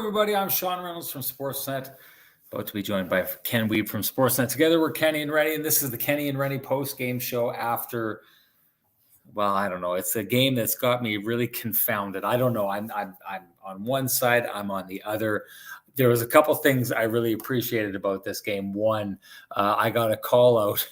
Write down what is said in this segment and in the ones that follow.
everybody. I'm Sean Reynolds from Sportsnet, about to be joined by Ken Wiebe from Sportsnet. Together, we're Kenny and Renny, and this is the Kenny and Renny post-game show after, well, I don't know. It's a game that's got me really confounded. I don't know. I'm on one side. I'm on the other. There was a couple things I really appreciated about this game. One, I got a call out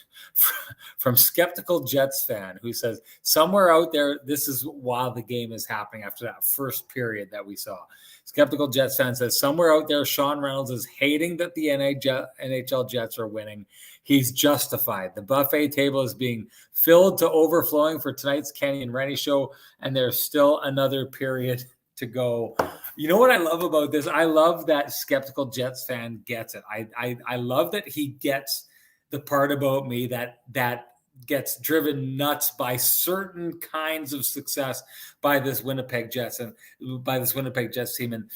from Skeptical Jets fan who says, somewhere out there, this is while the game is happening after that first period that we saw. Skeptical Jets fan says, somewhere out there, Sean Reynolds is hating that the NHL Jets are winning. He's justified. The buffet table is being filled to overflowing for tonight's Kenny and Renny show, and there's still another period to go. You know what I love about this? I love that Skeptical Jets fan gets it. I love that he gets the part about me that gets driven nuts by certain kinds of success by this Winnipeg Jets and by this Winnipeg Jets team. And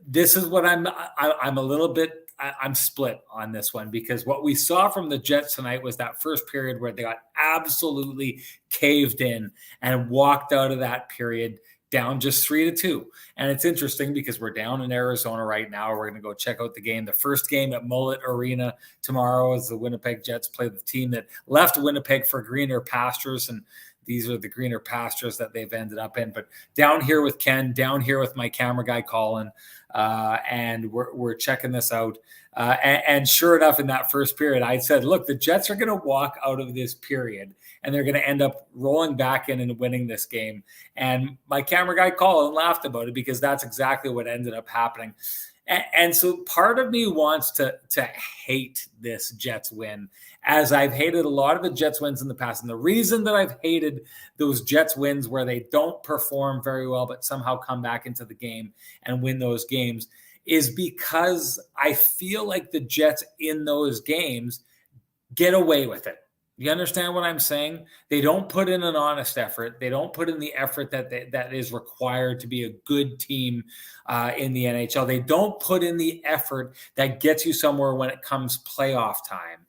this is what I'm a little bit, I'm split on this one, because what we saw from the Jets tonight was that first period where they got absolutely caved in and walked out of that period down just 3-2. And it's interesting because we're down in Arizona right now. We're going to go check out the game. The first game at Mullet Arena tomorrow as the Winnipeg Jets play the team that left Winnipeg for greener pastures. And these are the greener pastures that they've ended up in. But down here with Ken, down here with my camera guy, Colin, and we're checking this out. And sure enough, in that first period, I said, look, the Jets are going to walk out of this period and they're going to end up rolling back in and winning this game. And my camera guy Colin laughed about it because that's exactly what ended up happening. And so part of me wants to hate this Jets win, as I've hated a lot of the Jets wins in the past. And the reason that I've hated those Jets wins where they don't perform very well but somehow come back into the game and win those games is because I feel like the Jets in those games get away with it. You understand what I'm saying? They don't put in an honest effort. They don't put in the effort that is required to be a good team in the NHL. They don't put in the effort that gets you somewhere when it comes playoff time.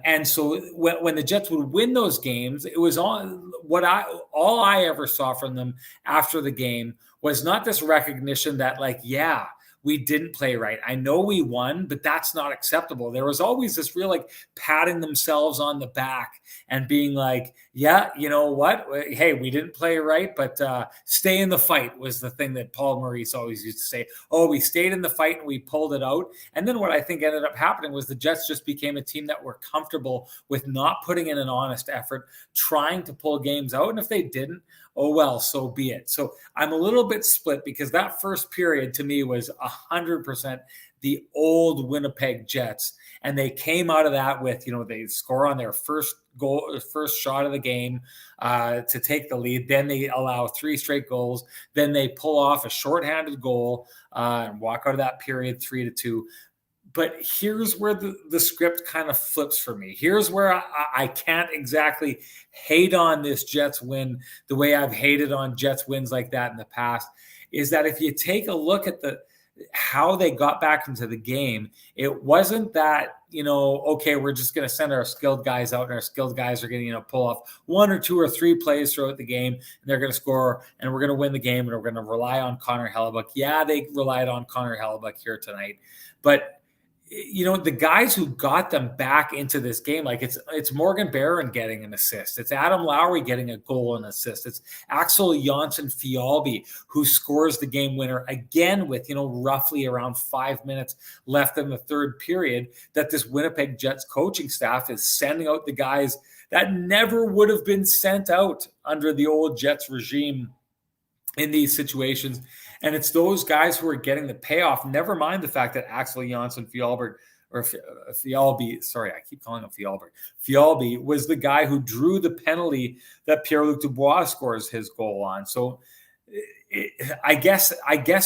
And so when the Jets would win those games, it was all I ever saw from them after the game was not this recognition that, like, yeah, we didn't play right. I know we won, but that's not acceptable. There was always this real, like, patting themselves on the back and being like, yeah, you know what? Hey, we didn't play right, but stay in the fight was the thing that Paul Maurice always used to say. Oh, we stayed in the fight and we pulled it out. And then what I think ended up happening was the Jets just became a team that were comfortable with not putting in an honest effort, trying to pull games out. And if they didn't, oh, well, so be it. So I'm a little bit split because that first period to me was 100% the old Winnipeg Jets. And they came out of that with, they score on their first goal, first shot of the game to take the lead. Then they allow 3 straight goals. Then they pull off a shorthanded goal and walk out of that period 3-2. But here's where the script kind of flips for me. Here's where I can't exactly hate on this Jets win the way I've hated on Jets wins like that in the past, is that if you take a look at how they got back into the game, it wasn't that, okay, we're just going to send our skilled guys out and our skilled guys are going to, pull off 1 or 2 or 3 plays throughout the game and they're going to score and we're going to win the game and we're going to rely on Connor Hellebuyck. Yeah, they relied on Connor Hellebuyck here tonight, but the guys who got them back into this game, like it's Morgan Barron getting an assist. It's Adam Lowry getting a goal and assist. It's Axel Jonsson-Fjällby who scores the game winner again with, roughly around 5 minutes left in the third period, that this Winnipeg Jets coaching staff is sending out the guys that never would have been sent out under the old Jets regime in these situations. And it's those guys who are getting the payoff. Never mind the fact that Axel Jonsson-Fjällby, or Fjällby, sorry, I keep calling him Fjällby. Fjällby was the guy who drew the penalty that Pierre-Luc Dubois scores his goal on. So I guess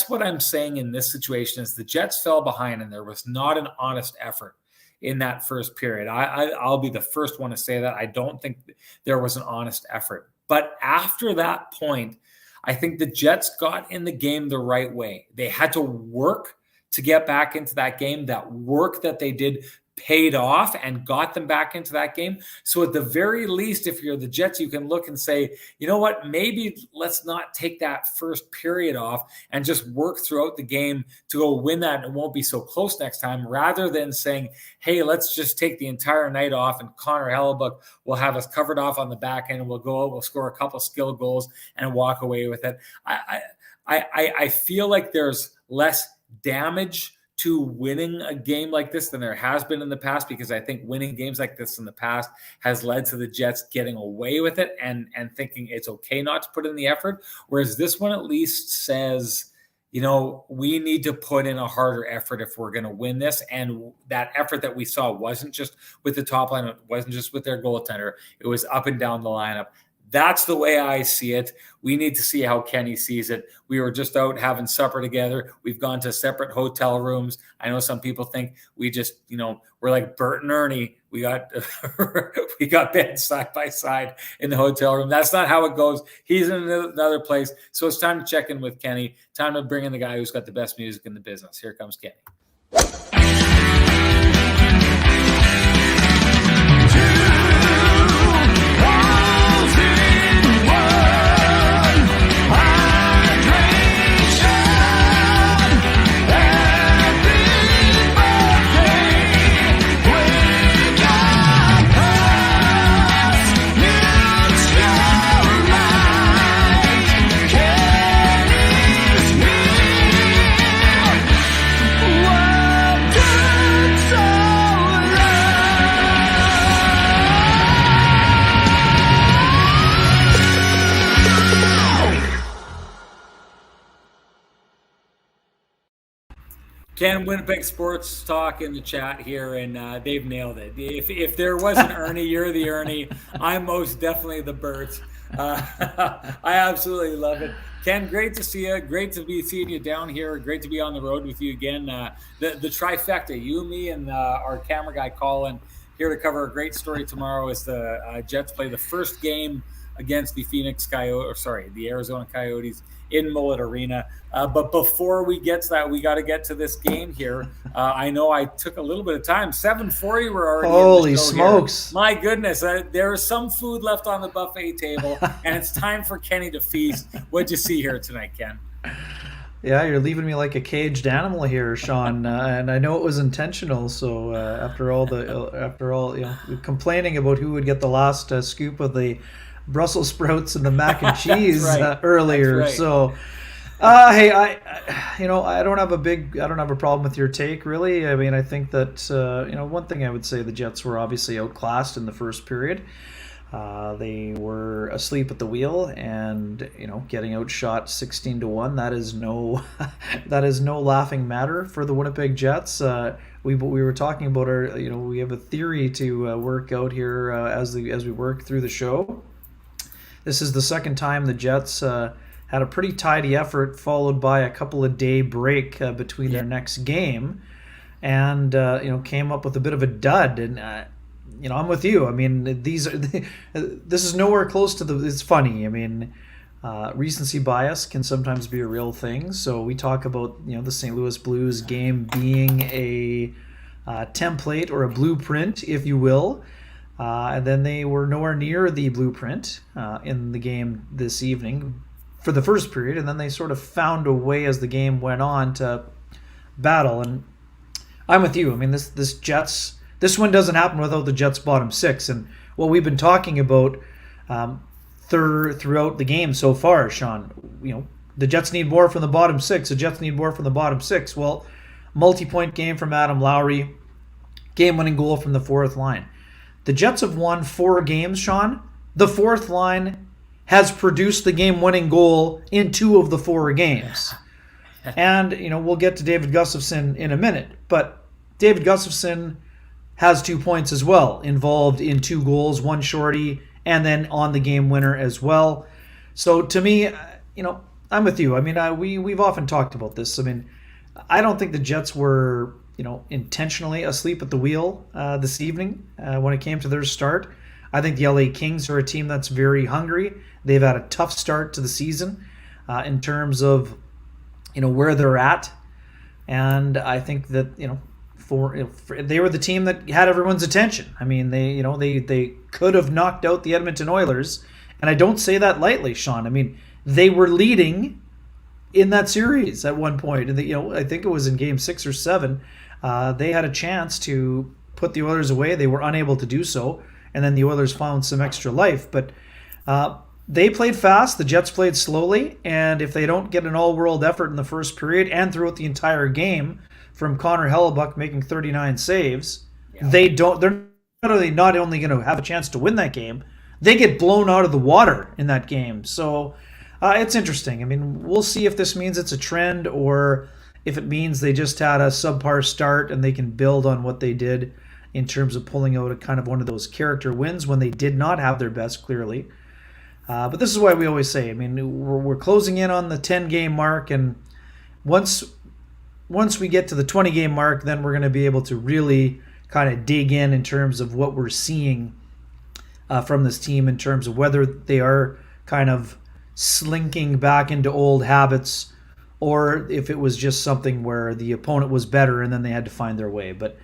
what I'm saying in this situation is the Jets fell behind and there was not an honest effort in that first period. I'll be the first one to say that. I don't think there was an honest effort. But after that point, I think the Jets got in the game the right way. They had to work to get back into that game. That work that they did paid off and got them back into that game. So at the very least, if you're the Jets, you can look and say, you know what, maybe let's not take that first period off and just work throughout the game to go win that. And it won't be so close next time, rather than saying, hey, let's just take the entire night off and Connor Hellebuck will have us covered off on the back end and we'll go out, we'll score a couple skill goals and walk away with it. I feel like there's less damage to winning a game like this than there has been in the past, because I think winning games like this in the past has led to the Jets getting away with it and thinking it's okay not to put in the effort. Whereas this one at least says, you know, we need to put in a harder effort if we're going to win this. And that effort that we saw wasn't just with the top line, it wasn't just with their goaltender, it was up and down the lineup. That's the way I see it. We need to see how Kenny sees it. We were just out having supper together. We've gone to separate hotel rooms. I know some people think we just, you know, we're like Bert and Ernie. We got we got beds side by side in the hotel room. That's not how it goes. He's in another place. So it's time to check in with Kenny. Time to bring in the guy who's got the best music in the business. Here comes Kenny. Ken, Winnipeg Sports Talk in the chat here, and they've nailed it. If there was an Ernie, you're the Ernie. I'm most definitely the Bert. I absolutely love it. Ken, great to see you. Great to be seeing you down here. Great to be on the road with you again. The trifecta, you, me, and our camera guy, Colin, here to cover a great story tomorrow as the Jets play the first game against the the Arizona Coyotes in Mullet Arena. But before we get to that, we got to get to this game here. I know I took a little bit of time. 7:40, we're already Holy smokes. Here. My goodness, there is some food left on the buffet table, and it's time for Kenny to feast. What'd you see here tonight, Ken? Yeah, you're leaving me like a caged animal here, Sean, and I know it was intentional. So after all, you know, complaining about who would get the last scoop of the Brussels sprouts and the mac and cheese earlier. Right. So, hey, I don't have a problem with your take, really. I mean, I think that one thing I would say, the Jets were obviously outclassed in the first period. They were asleep at the wheel, and getting outshot 16-1. That is no laughing matter for the Winnipeg Jets. We were talking about we have a theory to work out here as we work through the show. This is the second time the Jets had a pretty tidy effort, followed by a couple of day break between their next game, and came up with a bit of a dud. And I'm with you. I mean, this is nowhere close to it's funny. I mean, recency bias can sometimes be a real thing. So we talk about the St. Louis Blues game being a template or a blueprint, if you will. And then they were nowhere near the blueprint in the game this evening for the first period, and then they sort of found a way as the game went on to battle. And I'm with you. I mean, this one doesn't happen without the Jets' bottom six, and what we've been talking about throughout the game so far, Sean. The Jets need more from the bottom six. The Jets need more from the bottom six. Well, multi-point game from Adam Lowry, game-winning goal from the fourth line. The Jets have won 4 games, Sean. The fourth line has produced the game-winning goal in 2 of the 4 games. And, we'll get to David Gustafsson in a minute, but David Gustafsson has 2 points as well, involved in 2 goals, 1 shorty, and then on the game winner as well. So to me, I'm with you. I mean, we've often talked about this. I mean, I don't think the Jets were intentionally asleep at the wheel this evening when it came to their start. I think the LA Kings are a team that's very hungry. They've had a tough start to the season in terms of where they're at, and I think that they were the team that had everyone's attention. I mean, they could have knocked out the Edmonton Oilers, and I don't say that lightly, Sean. I mean, they were leading in that series at one point, and I think it was in Game 6 or 7. They had a chance to put the Oilers away. They were unable to do so, and then the Oilers found some extra life. But they played fast. The Jets played slowly, and if they don't get an all-world effort in the first period and throughout the entire game, from Connor Hellebuck making 39 saves, they're not only going to have a chance to win that game, they get blown out of the water in that game. So it's interesting. I mean, we'll see if this means it's a trend or if it means they just had a subpar start and they can build on what they did in terms of pulling out a kind of one of those character wins when they did not have their best, clearly. But this is why we always say, I mean, we're closing in on the 10-game mark, and once we get to the 20-game mark, then we're going to be able to really kind of dig in terms of what we're seeing from this team in terms of whether they are kind of slinking back into old habits or if it was just something where the opponent was better and then they had to find their way. But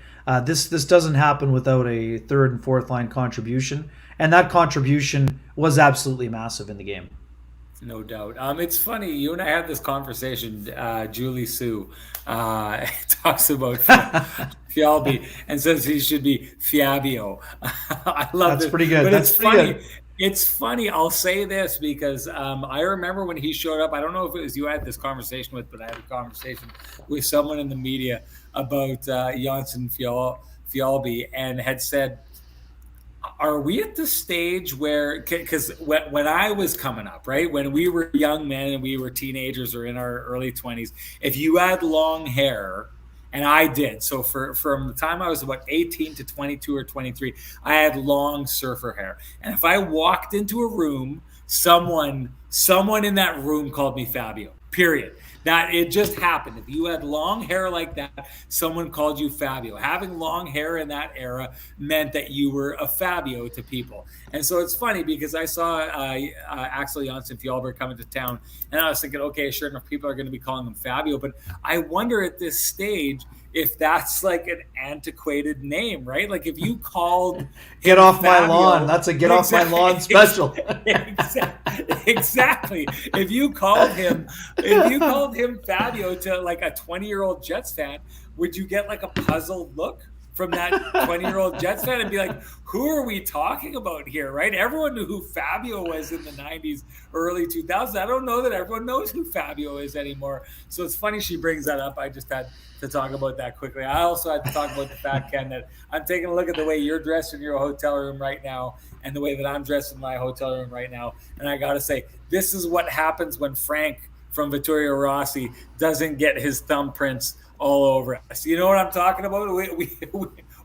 this doesn't happen without a third and fourth line contribution, and that contribution was absolutely massive in the game. No doubt. It's funny. You and I had this conversation. Julie Sue talks about Fialbi and says he should be Fiabio. I love That's pretty good. But That's it's pretty funny. good. It's funny. I'll say this because I remember when he showed up. I don't know if it was you I had this conversation with, but I had a conversation with someone in the media about Janssen Fialbi and had said, are we at the stage where, because when I was coming up, right, when we were young men and we were teenagers or in our early 20s, if you had long hair, and I did, so from the time I was about 18 to 22 or 23, I had long surfer hair. And if I walked into a room, someone in that room called me Fabio, period. That it just happened. If you had long hair like that, someone called you Fabio. Having long hair in that era meant that you were a Fabio to people. And so it's funny because I saw Axel Janssen Fjallberg coming to town, and I was thinking, okay, sure enough, people are going to be calling him Fabio. But I wonder at this stage if that's like an antiquated name, right? Like if you called Get off Fabio, my lawn. That's a get off my lawn special. Exactly. If you called him Fabio to like a 20-year-old Jets fan, would you get like a puzzled look from that 20-year-old Jets fan and be like, who are we talking about here, right? Everyone knew who Fabio was in the 90s, early 2000s. I don't know that everyone knows who Fabio is anymore. So it's funny she brings that up. I just had to talk about that quickly. I also had to talk about the fact, Ken, that I'm taking a look at the way you're dressed in your hotel room right now and the way that I'm dressed in my hotel room right now. And I got to say, this is what happens when Frank from Vittorio Rossi doesn't get his thumbprints all over us. You know what I'm talking about?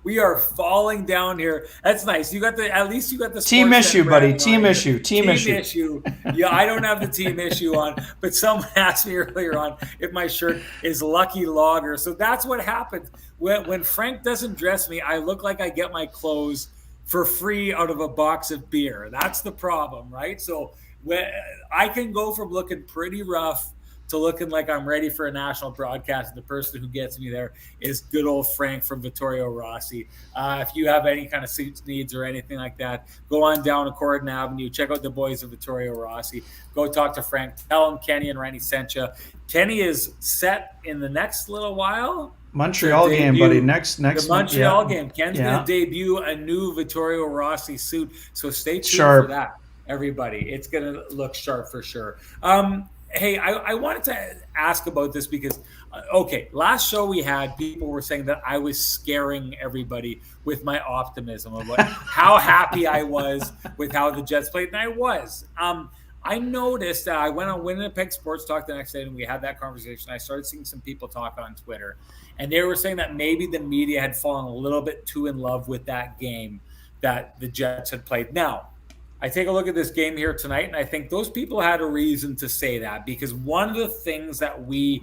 We are falling down here. That's nice. At least you got the team issue, buddy. Team issue. Yeah, I don't have the team issue on, but someone asked me earlier on if my shirt is Lucky Lager. So that's what happens when Frank doesn't dress me. I look like I get my clothes for free out of a box of beer. That's the problem, right? So I can go from looking pretty rough to looking like I'm ready for a national broadcast. The person who gets me there is good old Frank from Vittorio Rossi. If you have any kind of suits needs or anything like that, go on down to Corridon Avenue. Check out the boys of Vittorio Rossi. Go talk to Frank. Tell him Kenny and Renny sent you. Kenny is set in the next little while. Montreal game, buddy. Next the Montreal game. Ken's going to debut a new Vittorio Rossi suit, so stay tuned for that, everybody. It's going to look sharp for sure. Hey, I wanted to ask about this because, last show we had, people were saying that I was scaring everybody with my optimism about how happy I was with how the Jets played, and I was. I noticed that I went on Winnipeg Sports Talk the next day, and we had that conversation. I started seeing some people talk on Twitter, and they were saying that maybe the media had fallen a little bit too in love with that game that the Jets had played. Now, I take a look at this game here tonight, and I think those people had a reason to say that because one of the things that we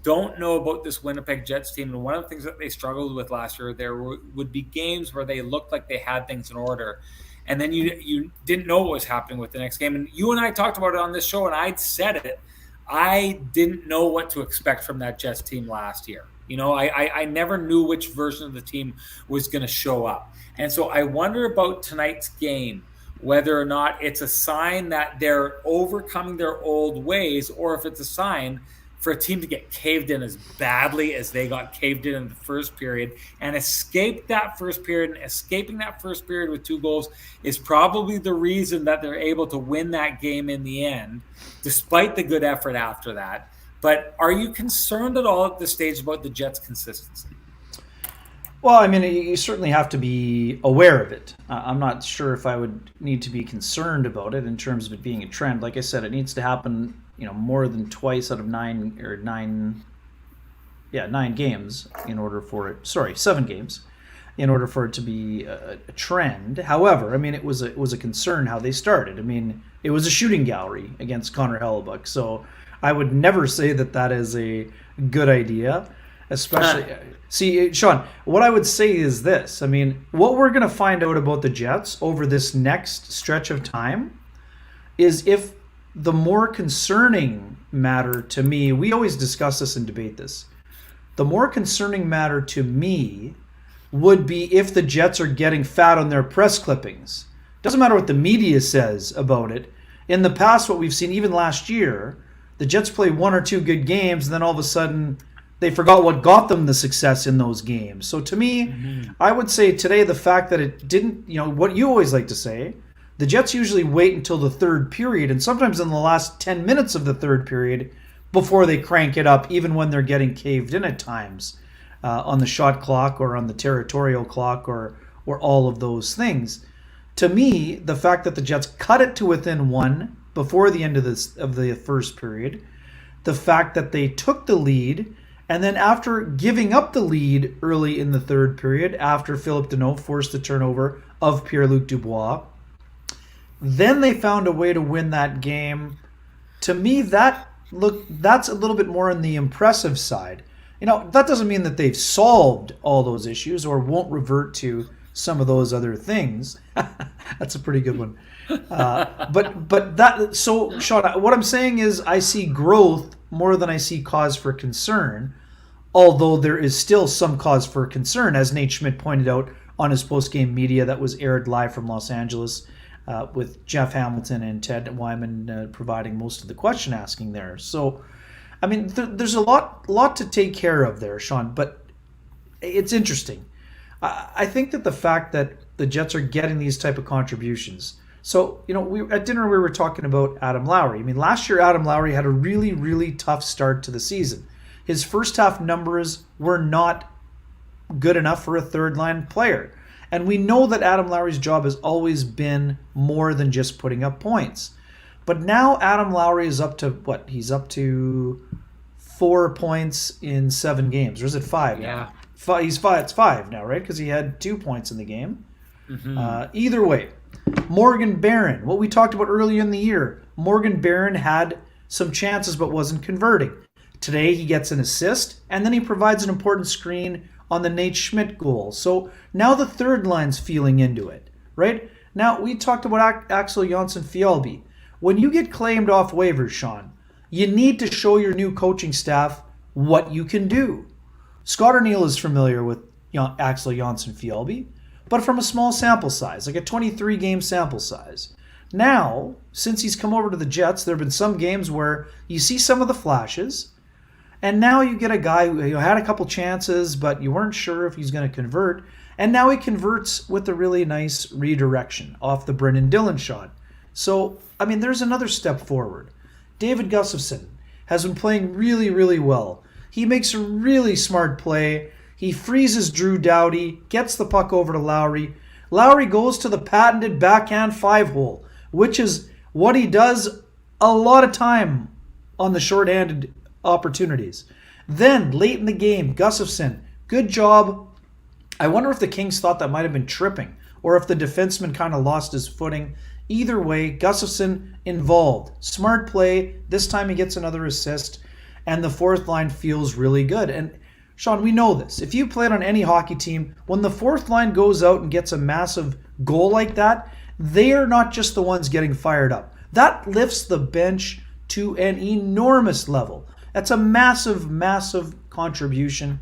don't know about this Winnipeg Jets team, and one of the things that they struggled with last year, there would be games where they looked like they had things in order, and then you didn't know what was happening with the next game. And you and I talked about it on this show, and I'd said it. I didn't know what to expect from that Jets team last year. I never knew which version of the team was going to show up. And so I wonder about tonight's game, whether or not it's a sign that they're overcoming their old ways, or if it's a sign for a team to get caved in as badly as they got caved in the first period and escape that first period. And escaping that first period with 2 goals is probably the reason that they're able to win that game in the end, despite the good effort after that. But are you concerned at all at this stage about the Jets' consistency? Well, I mean, you certainly have to be aware of it. I'm not sure if I would need to be concerned about it in terms of it being a trend. Like I said, it needs to happen, more than twice out of 9 games in order for it. Sorry, 7 games in order for it to be a trend. However, I mean, it was a concern how they started. I mean, it was a shooting gallery against Connor Hellebuck, so I would never say that is a good idea. Especially, see, Sean, what I would say is this. I mean, what we're going to find out about the Jets over this next stretch of time is if the more concerning matter to me, we always discuss this and debate this, the more concerning matter to me would be if the Jets are getting fat on their press clippings. Doesn't matter what the media says about it. In the past, what we've seen, even last year, the Jets play 1 or 2 good games, and then all of a sudden they forgot what got them the success in those games. So to me, I would say today the fact that it didn't, what you always like to say, the Jets usually wait until the third period, and sometimes in the last 10 minutes of the third period before they crank it up, even when they're getting caved in at times on the shot clock or on the territorial clock or all of those things. To me, the fact that the Jets cut it to within 1 before the end of the first period, the fact that they took the lead, and then after giving up the lead early in the third period, after Phillip Danault forced the turnover of Pierre-Luc Dubois, then they found a way to win that game. To me, that's a little bit more on the impressive side. That doesn't mean that they've solved all those issues or won't revert to some of those other things. That's a pretty good one. So Sean, what I'm saying is I see growth more than I see cause for concern, although there is still some cause for concern, as Nate Schmidt pointed out on his post-game media that was aired live from Los Angeles with Jeff Hamilton and Ted Wyman providing most of the question asking there. So, I mean, there's a lot to take care of there, Sean, but it's interesting. I think that the fact that the Jets are getting these type of contributions. So, at dinner we were talking about Adam Lowry. I mean, last year Adam Lowry had a really, really tough start to the season. His first half numbers were not good enough for a third-line player. And we know that Adam Lowry's job has always been more than just putting up points. But now Adam Lowry is up to, what? He's up to 4 points in 7 games. Or is it 5 now? Yeah. It's 5 now, right? Because he had 2 points in the game. Either way, Morgan Barron, what we talked about earlier in the year, Morgan Barron had some chances but wasn't converting. Today he gets an assist, and then he provides an important screen on the Nate Schmidt goal. So now the third line's feeling into it, right? Now, we talked about Axel Jonsson-Fjällby. When you get claimed off waivers, Sean, you need to show your new coaching staff what you can do. Scott O'Neill is familiar with Axel Jonsson-Fjällby, but from a small sample size, like a 23-game sample size. Now, since he's come over to the Jets, there have been some games where you see some of the flashes, and now you get a guy who had a couple chances, but you weren't sure if he's going to convert, and now he converts with a really nice redirection off the Brendan Dillon shot. So, I mean, there's another step forward. David Gustafsson has been playing really, really well. He makes a really smart play. He freezes Drew Doughty, gets the puck over to Lowry. Lowry goes to the patented backhand 5-hole, which is what he does a lot of time on the shorthanded opportunities. Then, late in the game, Gustafsson, good job. I wonder if the Kings thought that might have been tripping, or if the defenseman kind of lost his footing. Either way, Gustafsson involved. Smart play. This time he gets another assist, and the fourth line feels really good. And Sean, we know this. If you played on any hockey team, when the fourth line goes out and gets a massive goal like that, they are not just the ones getting fired up. That lifts the bench to an enormous level. That's a massive, massive contribution.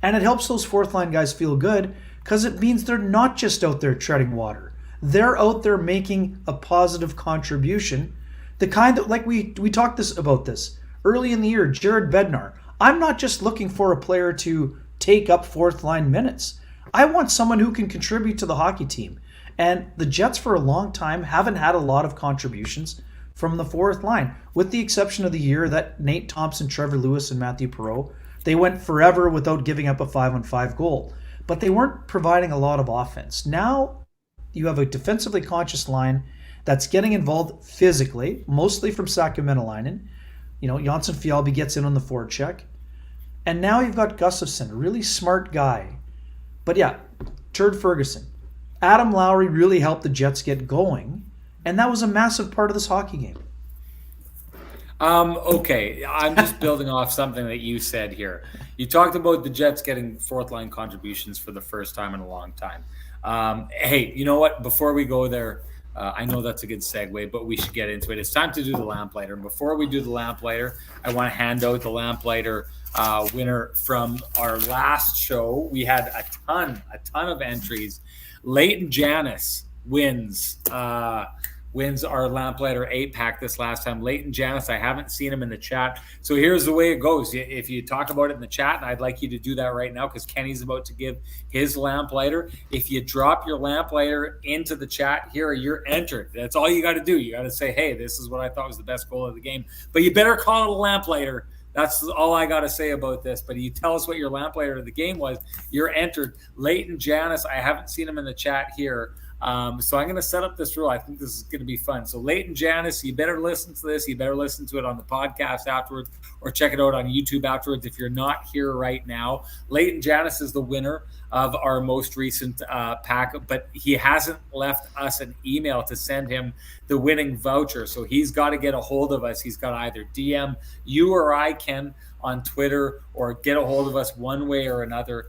And it helps those fourth line guys feel good because it means they're not just out there treading water. They're out there making a positive contribution. The kind that, like we talked about this early in the year, Jared Bednar. I'm not just looking for a player to take up fourth line minutes. I want someone who can contribute to the hockey team. And the Jets for a long time haven't had a lot of contributions from the fourth line, with the exception of the year that Nate Thompson, Trevor Lewis, and Matthew Perreault, they went forever without giving up a 5-on-5 goal. But they weren't providing a lot of offense. Now you have a defensively conscious line that's getting involved physically, mostly from Saku Menelainen. Janssen Fialbi gets in on the forecheck. And now you've got Gustafsson, a really smart guy. But yeah, Turd Ferguson. Adam Lowry really helped the Jets get going, and that was a massive part of this hockey game. Okay, I'm just building off something that you said here. You talked about the Jets getting fourth line contributions for the first time in a long time. Hey, you know what? Before we go there, I know that's a good segue, but we should get into it. It's time to do the Lamplighter. And before we do the Lamplighter, I want to hand out the Lamplighter winner from our last show. We had a ton of entries. Leighton Janis wins our Lamplighter 8-pack this last time. Leighton Janis, I haven't seen him in the chat. So here's the way it goes. If you talk about it in the chat, and I'd like you to do that right now because Kenny's about to give his Lamplighter. If you drop your Lamplighter into the chat here, you're entered. That's all you got to do. You got to say, hey, this is what I thought was the best goal of the game. But you better call it a Lamplighter. That's all I got to say about this. But you tell us what your Lamplighter of the game was. You're entered. Leighton Janis, I haven't seen him in the chat here. So I'm going to set up this rule. I think this is going to be fun. So Leighton Janis, you better listen to this. You better listen to it on the podcast afterwards or check it out on YouTube afterwards if you're not here right now. Leighton Janis is the winner of our most recent pack, but he hasn't left us an email to send him the winning voucher. So he's got to get a hold of us. He's got to either DM you or I, Ken, on Twitter, or get a hold of us one way or another.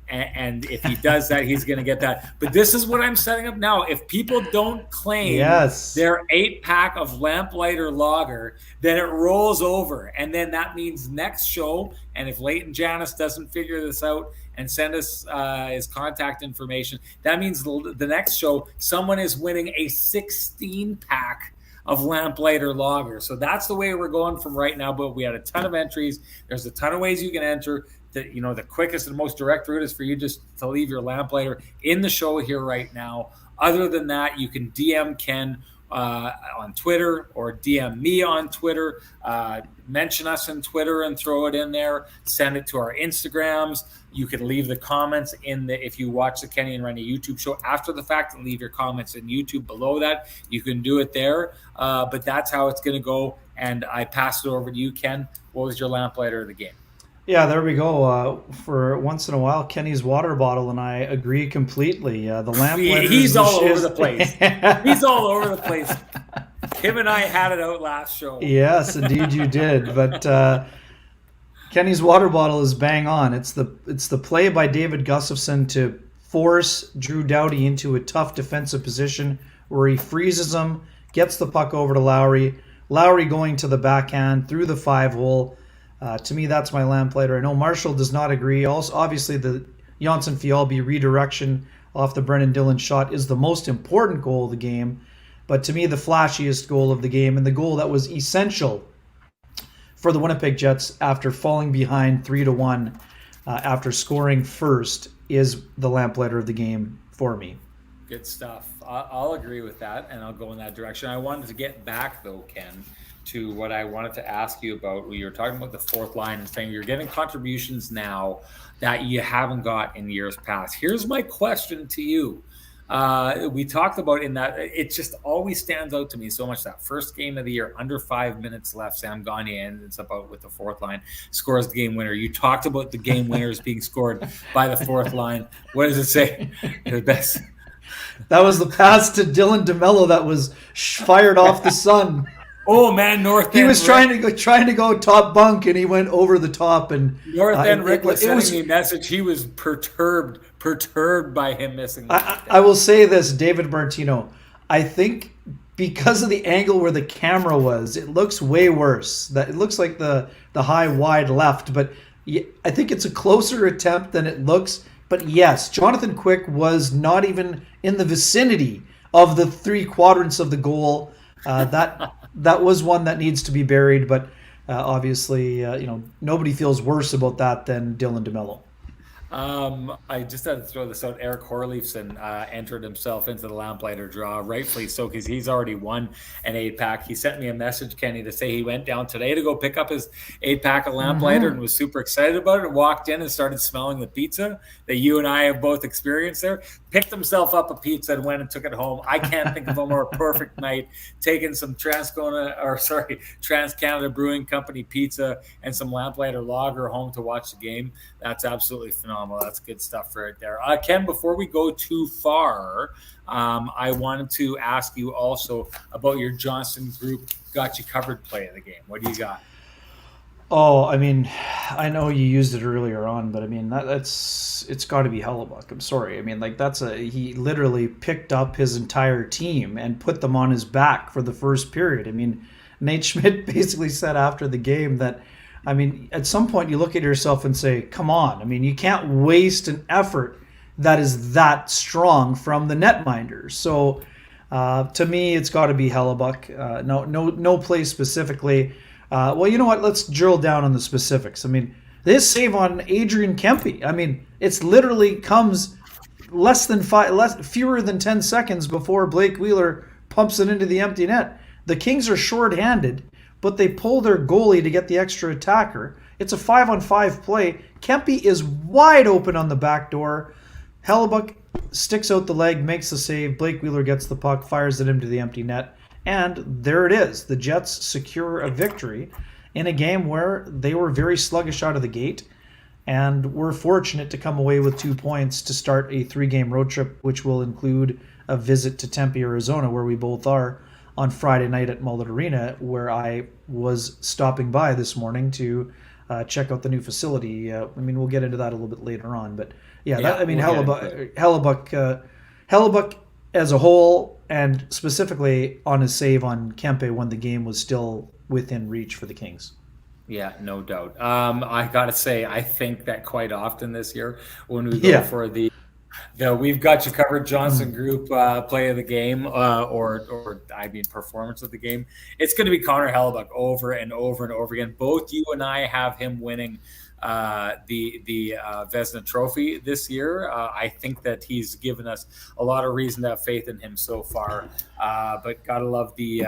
And if he does that, he's going to get that. But this is what I'm setting up now. If people don't claim their 8-pack of Lamplighter Lager, then it rolls over. And then that means next show, and if Leighton Janis doesn't figure this out and send us his contact information, that means the next show, someone is winning a 16-pack of Lamplighter Lager. So that's the way we're going from right now. But we had a ton of entries. There's a ton of ways you can enter. The quickest and most direct route is for you just to leave your Lamplighter in the show here right now. Other than that, you can DM Ken on Twitter or DM me on Twitter. Mention us on Twitter and throw it in there. Send it to our Instagrams. You can leave the comments if you watch the Kenny and Renny YouTube show after the fact, and leave your comments in YouTube below that. You can do it there. But that's how it's going to go. And I pass it over to you, Ken. What was your Lamplighter of the game? Yeah, there we go. For once in a while, Kenny's water bottle and I agree completely. The Lamplighter. He's all over the place. He's all over the place. Him and I had it out last show. Yes, indeed you did. But Kenny's water bottle is bang on. It's the play by David Gustafsson to force Drew Doughty into a tough defensive position where he freezes him, gets the puck over to Lowry. Lowry going to the backhand through the 5-hole. To me, that's my Lamplighter. I know Marshall does not agree. Also, obviously, the Janssen Fialbi redirection off the Brendan Dillon shot is the most important goal of the game. But to me, the flashiest goal of the game, and the goal that was essential for the Winnipeg Jets after falling behind 3-1 after scoring first, is the Lamplighter of the game for me. Good stuff. I'll agree with that, and I'll go in that direction. I wanted to get back, though, Ken, to what I wanted to ask you about. You were talking about the fourth line and saying you're getting contributions now that you haven't got in years past. Here's my question to you. We talked about in that it just always stands out to me so much, that first game of the year, under 5 minutes left, Sam Gagner, and it's about with the fourth line, scores the game winner. You talked about the game winners being scored by the fourth line. What does it say? The best. That was the pass to Dylan DeMello that was fired off the sun. Oh man, North End. He was trying to go top bunk, and he went over the top. And North End Rick was sending me a message. He was perturbed by him missing. I will say this, David Martino. I think because of the angle where the camera was, it looks way worse. That it looks like the high wide left, but Yeah, I think it's a closer attempt than it looks. But yes, Jonathan Quick was not even in the vicinity of the three quadrants of the goal. That was one that needs to be buried. But obviously, nobody feels worse about that than Dylan DeMello. I just had to throw this out. Eric Horleifson entered himself into the Lamplighter draw, rightfully so, because he's already won an 8-pack. He sent me a message, Kenny, to say he went down today to go pick up his 8-pack of Lamplighter and was super excited about it. Walked in and started smelling the pizza that you and I have both experienced there. Picked himself up a pizza and went and took it home. I can't think of a more perfect night. Taking some Trans Canada Brewing Company pizza and some Lamplighter lager home to watch the game. That's absolutely phenomenal. That's good stuff right there. Ken, before we go too far, I wanted to ask you also about your Johnson Group got you covered play of the game. What do you got? Oh, I mean, I know you used it earlier on, but I mean that's it's got to be Hellebuck. I'm sorry. I mean, like he literally picked up his entire team and put them on his back for the first period. I mean, Nate Schmidt basically said after the game that, I mean, at some point you look at yourself and say, "Come on!" I mean, you can't waste an effort that is that strong from the netminders. So, to me, it's got to be Hellebuck. No play specifically. Well, you know what? Let's drill down on the specifics. I mean, this save on Adrian Kempe. I mean, it's literally comes fewer than 10 seconds before Blake Wheeler pumps it into the empty net. The Kings are shorthanded, but they pull their goalie to get the extra attacker. It's a 5-on-5 play. Kempe is wide open on the back door. Hellebuck sticks out the leg, makes the save. Blake Wheeler gets the puck, fires it into the empty net. And there it is. The Jets secure a victory in a game where they were very sluggish out of the gate and were fortunate to come away with 2 points to start a 3-game road trip, which will include a visit to Tempe, Arizona, where we both are, on Friday night at Mullet Arena, where I was stopping by this morning to check out the new facility. I mean, we'll get into that a little bit later on. But yeah, Hellebuck as a whole, and specifically on his save on Kempe when the game was still within reach for the Kings. Yeah, no doubt. I got to say, I think that quite often this year when we go for the We've Got You Covered Johnson Group play of the game or I mean performance of the game, it's going to be Connor Hellebuck over and over and over again. Both you and I have him winning the Vezina Trophy this year. I think that he's given us a lot of reason to have faith in him so far. But gotta love the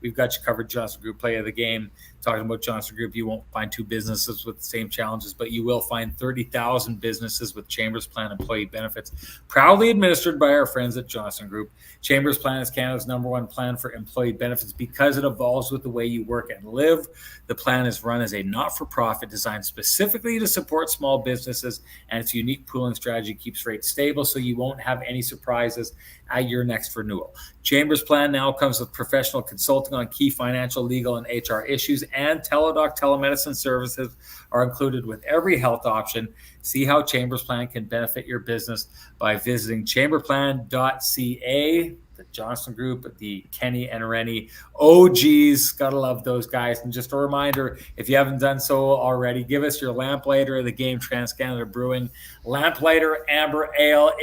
We've Got You Covered Johnson Group play of the game. Talking about Johnson Group, you won't find two businesses with the same challenges, but you will find 30,000 businesses with Chambers Plan employee benefits, proudly administered by our friends at Johnson Group. Chambers Plan is Canada's #1 plan for employee benefits because it evolves with the way you work and live. The plan is run as a not-for-profit designed specifically to support small businesses, and its unique pooling strategy keeps rates stable so you won't have any surprises at your next renewal. Chambers Plan now comes with professional consulting on key financial, legal, and HR issues, and Teladoc telemedicine services are included with every health option. See how Chambers Plan can benefit your business by visiting chamberplan.ca. The Johnson Group, the Kenny and Renny OGs. Gotta love those guys. And just a reminder, if you haven't done so already, give us your Lamplighter of the game, Trans Canada Brewing Lamplighter Amber Ale.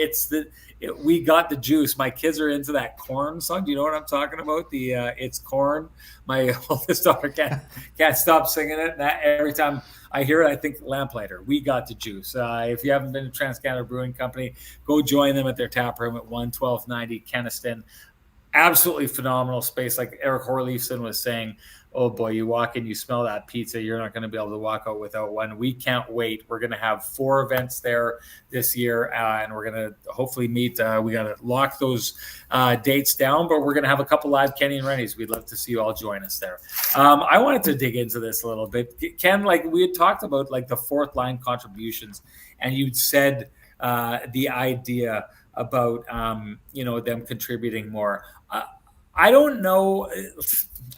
We got the juice. My kids are into that corn song. Do you know what I'm talking about? The It's Corn. My oldest daughter can't stop singing it. Every time I hear it, I think Lamplighter. We got the juice. If you haven't been to Trans Canada Brewing Company, go join them at their tap room at 11290 Kenniston. Absolutely phenomenal space. Like Eric Horleifson was saying, oh boy, you walk in, you smell that pizza, you're not going to be able to walk out without one. We can't wait. We're going to have 4 events there this year, and we're going to hopefully meet. We got to lock those dates down, but we're going to have a couple live Kenny and Rennies. We'd love to see you all join us there. I wanted to dig into this a little bit. Ken, like we had talked about like the fourth line contributions, and you'd said the idea about them contributing more. I don't know.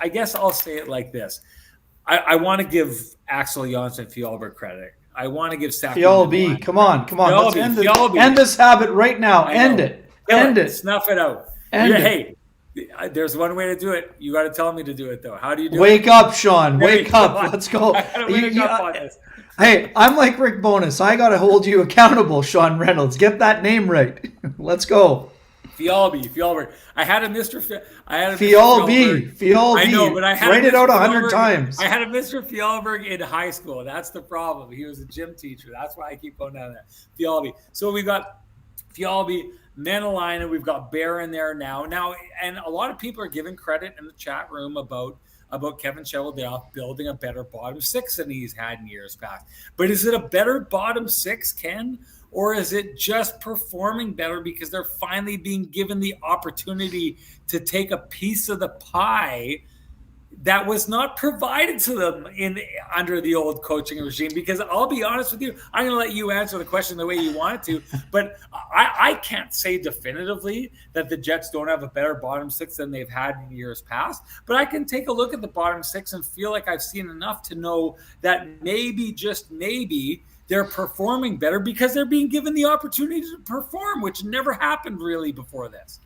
I guess I'll say it like this. I want to give Axel Jonsson Fjallberg credit. I want to give Fjallby. Come on. Let's end this habit right now. End it. Snuff it out. Hey, there's one way to do it. You got to tell me to do it, though. How do you do it? Wake up, Sean. Wake up. Let's go. Wake up on this. Hey, I'm like Rick Bonus. I got to hold you accountable, Sean Reynolds. Get that name right. Let's go. Fialberg. I had a Mr. Fialberg. Fialby. I know, Fialby. but I had a Write it Mr. out 100 Fialberg. I times. had a Mr. Fialberg in high school. That's the problem. He was a gym teacher. That's why I keep going down there. Fialby. So we got Fialby, Menelainen. We've got Bear in there now. And a lot of people are giving credit in the chat room about Kevin Cheveldayoff building a better bottom six than he's had in years past. But is it a better bottom six, Ken? Or is it just performing better because they're finally being given the opportunity to take a piece of the pie that was not provided to them under the old coaching regime? Because I'll be honest with you, I'm going to let you answer the question the way you want it to, but I can't say definitively that the Jets don't have a better bottom six than they've had in years past, but I can take a look at the bottom six and feel like I've seen enough to know that maybe, just maybe, they're performing better because they're being given the opportunity to perform, which never happened really before this.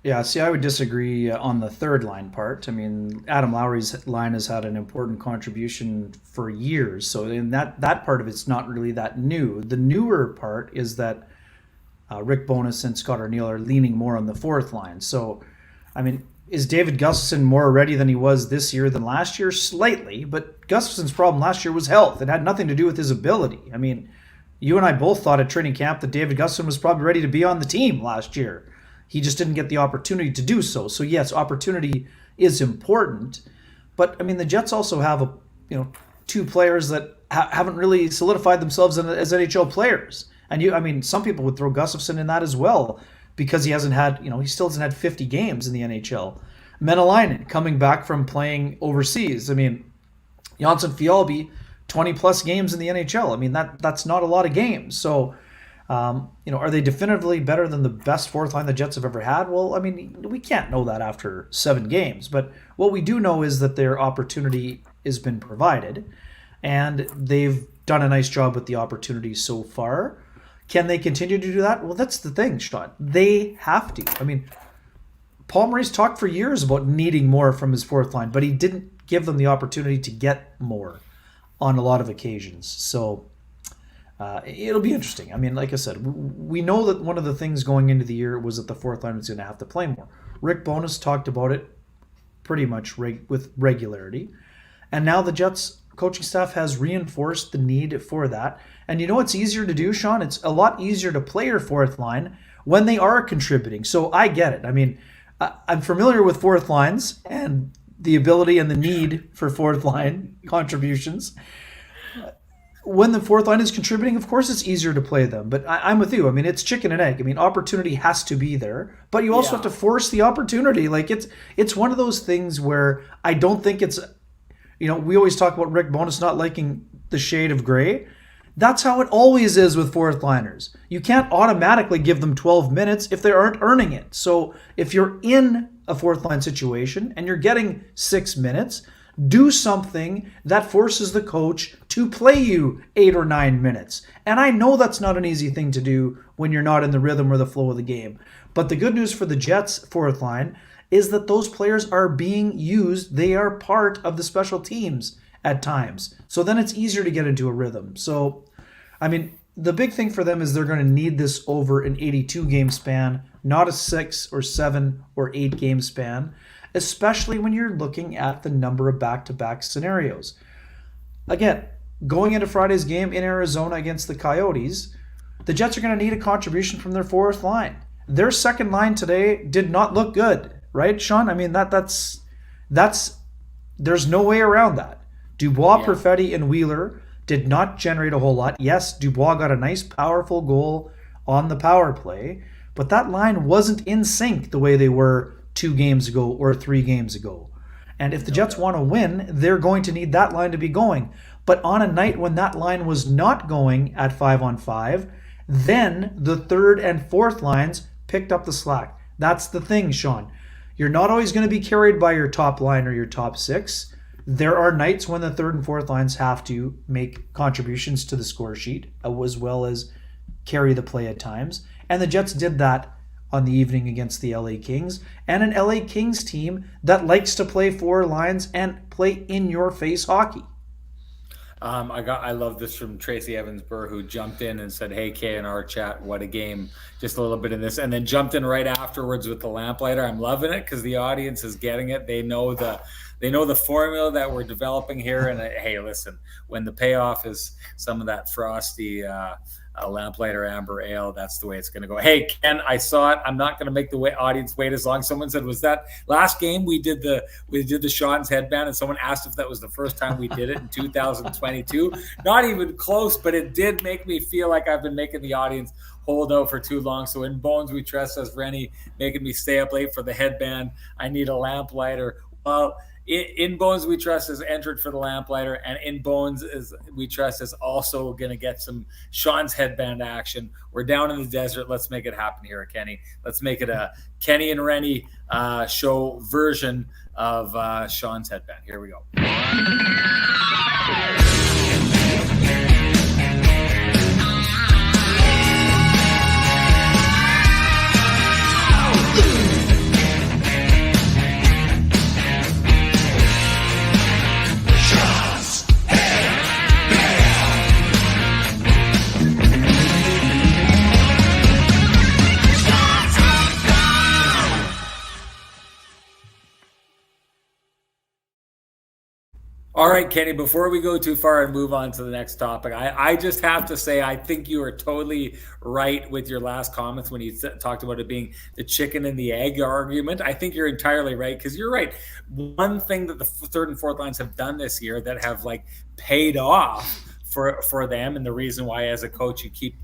Yeah, see, I would disagree on the third line part. I mean, Adam Lowry's line has had an important contribution for years, so in that part of it's not really that new. The newer part is that Rick Bowness and Scott Arniel are leaning more on the fourth line. So, I mean, is David Gustafsson more ready than he was this year than last year? Slightly, but Gustafsson's problem last year was health. It had nothing to do with his ability. I mean, you and I both thought at training camp that David Gustafsson was probably ready to be on the team last year. He just didn't get the opportunity to do so. So yes, opportunity is important, but I mean the Jets also have two players that haven't really solidified themselves as NHL players. And I mean, some people would throw Gustafsson in that as well because he hasn't had, he still hasn't had 50 games in the NHL. Menelainen coming back from playing overseas. I mean, Janssen Fialby, 20 plus games in the NHL. I mean, that's not a lot of games. So, are they definitively better than the best fourth line the Jets have ever had? Well, I mean, we can't know that after 7 games. But what we do know is that their opportunity has been provided, and they've done a nice job with the opportunity so far. Can they continue to do that? Well, that's the thing, Sean. They have to. I mean, Paul Maurice talked for years about needing more from his fourth line, but he didn't give them the opportunity to get more on a lot of occasions. So it'll be interesting. I mean, like I said, we know that one of the things going into the year was that the fourth line was going to have to play more. Rick Bowness talked about it pretty much with regularity. And now the Jets coaching staff has reinforced the need for that. And it's easier to do, Sean? It's a lot easier to play your fourth line when they are contributing. So I get it. I mean, I'm familiar with fourth lines and the ability and the need for fourth line contributions. When the fourth line is contributing, of course it's easier to play them. But I'm with you. I mean, it's chicken and egg. I mean, opportunity has to be there, but you also have to force the opportunity. Like it's one of those things where I don't think it's, we always talk about Rick Bowness not liking the shade of gray. That's how it always is with fourth liners. You can't automatically give them 12 minutes if they aren't earning it. So if you're in a fourth line situation and you're getting 6 minutes, do something that forces the coach to play you 8 or 9 minutes. And I know that's not an easy thing to do when you're not in the rhythm or the flow of the game. But the good news for the Jets fourth line is that those players are being used. They are part of the special teams at times. So then it's easier to get into a rhythm. So, I mean, the big thing for them is they're going to need this over an 82 game span, not a 6 or 7 or 8 game span, especially when you're looking at the number of back-to-back scenarios. Again, going into Friday's game in Arizona against the Coyotes, the Jets are going to need a contribution from their fourth line. Their second line today did not look good, right, Sean? I mean, that's there's no way around that. Dubois, Perfetti, and Wheeler did not generate a whole lot. Yes, Dubois got a nice, powerful goal on the power play, but that line wasn't in sync the way they were 2 games ago or 3 games ago. And if the Jets want to win, they're going to need that line to be going. But on a night when that line was not going at 5-on-5, then the third and fourth lines picked up the slack. That's the thing, Sean. You're not always going to be carried by your top line or your top 6. There are nights when the third and fourth lines have to make contributions to the score sheet as well as carry the play at times. And the Jets did that on the evening against the LA Kings, and an LA Kings team that likes to play 4 lines and play in-your-face hockey. I love this from Tracy Evans Burr, who jumped in and said, "Hey, K in our chat, what a game!" Just a little bit in this, and then jumped in right afterwards with the Lamplighter. I'm loving it because the audience is getting it. They know the formula that we're developing here. And hey, listen, when the payoff is some of that frosty Lamplighter Amber Ale, that's the way it's going to go. Hey, Ken, I saw it. I'm not going to make the audience wait as long. Someone said, "Was that last game we did the Sean's headband?" And someone asked if that was the first time we did it in 2022. Not even close, but it did make me feel like I've been making the audience hold out for too long. So in Bones We Trust, says Renny, making me stay up late for the headband. I need a lamplighter. Well, in Bones We Trust is entered for the Lamplighter, and in Bones We Trust is also going to get some Sean's headband action. We're down in the desert. Let's make it happen here, Kenny. Let's make it a Kenny and Renny show version of Sean's headband. Here we go. All right, Kenny, before we go too far and move on to the next topic, I just have to say, I think you are totally right with your last comments when you talked about it being the chicken and the egg argument. I think you're entirely right, because you're right. One thing that the third and fourth lines have done this year that have paid off for them, and the reason why as a coach you keep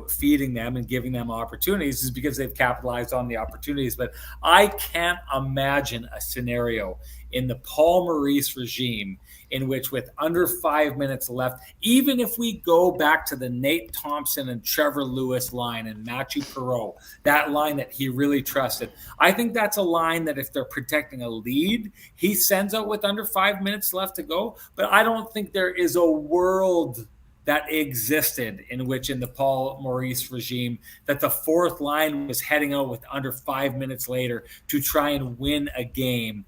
feeding them and giving them opportunities is because they've capitalized on the opportunities. But I can't imagine a scenario in the Paul Maurice regime in which, with under 5 minutes left, even if we go back to the Nate Thompson and Trevor Lewis line and Matthew Perreault, that line that he really trusted, I think that's a line that if they're protecting a lead, he sends out with under 5 minutes left to go. But I don't think there is a world that existed in which, in the Paul Maurice regime, that the fourth line was heading out with under 5 minutes later to try and win a game.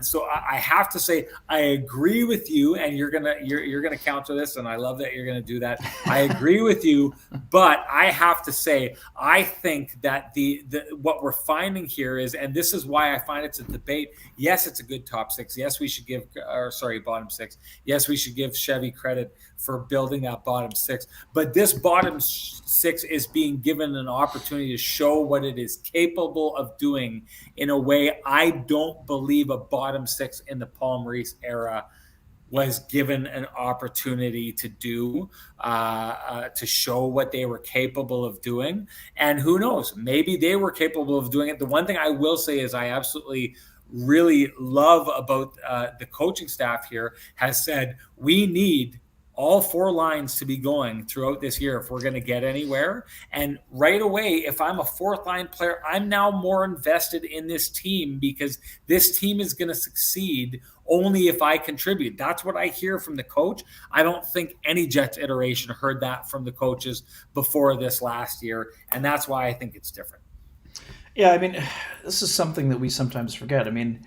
So I have to say, I agree with you, and you're gonna counter this, and I love that you're gonna do that. I agree with you, but I have to say, I think that the what we're finding here is, and this is why I find it's a debate. Yes, it's a good top six. Yes, we should give, bottom six. Yes, we should give Chevy credit for building that bottom six. But this bottom six is being given an opportunity to show what it is capable of doing in a way I don't believe a bottom six in the Paul Maurice era was given an opportunity to do, to show what they were capable of doing. And who knows, maybe they were capable of doing it. The one thing I will say is I absolutely really love about the coaching staff here has said, we need all four lines to be going throughout this year if we're going to get anywhere. And right away, if I'm a fourth line player, I'm now more invested in this team, because this team is going to succeed only if I contribute. That's what I hear from the coach. I don't think any Jets iteration heard that from the coaches before this last year. And that's why I think it's different. Yeah, I mean, this is something that we sometimes forget. I mean,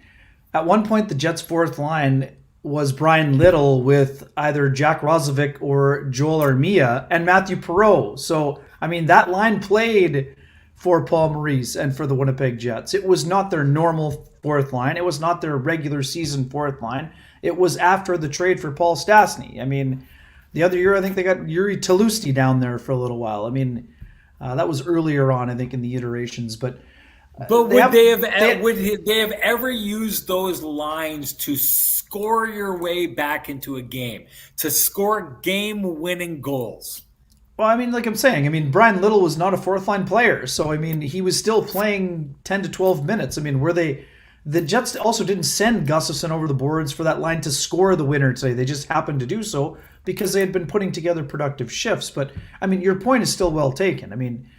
at one point, the Jets' fourth line was Brian Little with either Jack Roslovic or Joel Armia and Matthew Perreault. So, I mean, that line played for Paul Maurice and for the Winnipeg Jets. It was not their normal fourth line. It was not their regular season fourth line. It was after the trade for Paul Stastny. I mean, the other year, I think they got Yuri Talusti down there for a little while. I mean, that was earlier on, I think, in the iterations. But would they have ever used those lines to score your way back into a game, to score game-winning goals? Well, I mean, like I'm saying, I mean, Brian Little was not a fourth-line player. So, I mean, he was still playing 10 to 12 minutes. I mean, the Jets also didn't send Gustafsson over the boards for that line to score the winner today. They just happened to do so because they had been putting together productive shifts. But, I mean, your point is still well taken. I mean,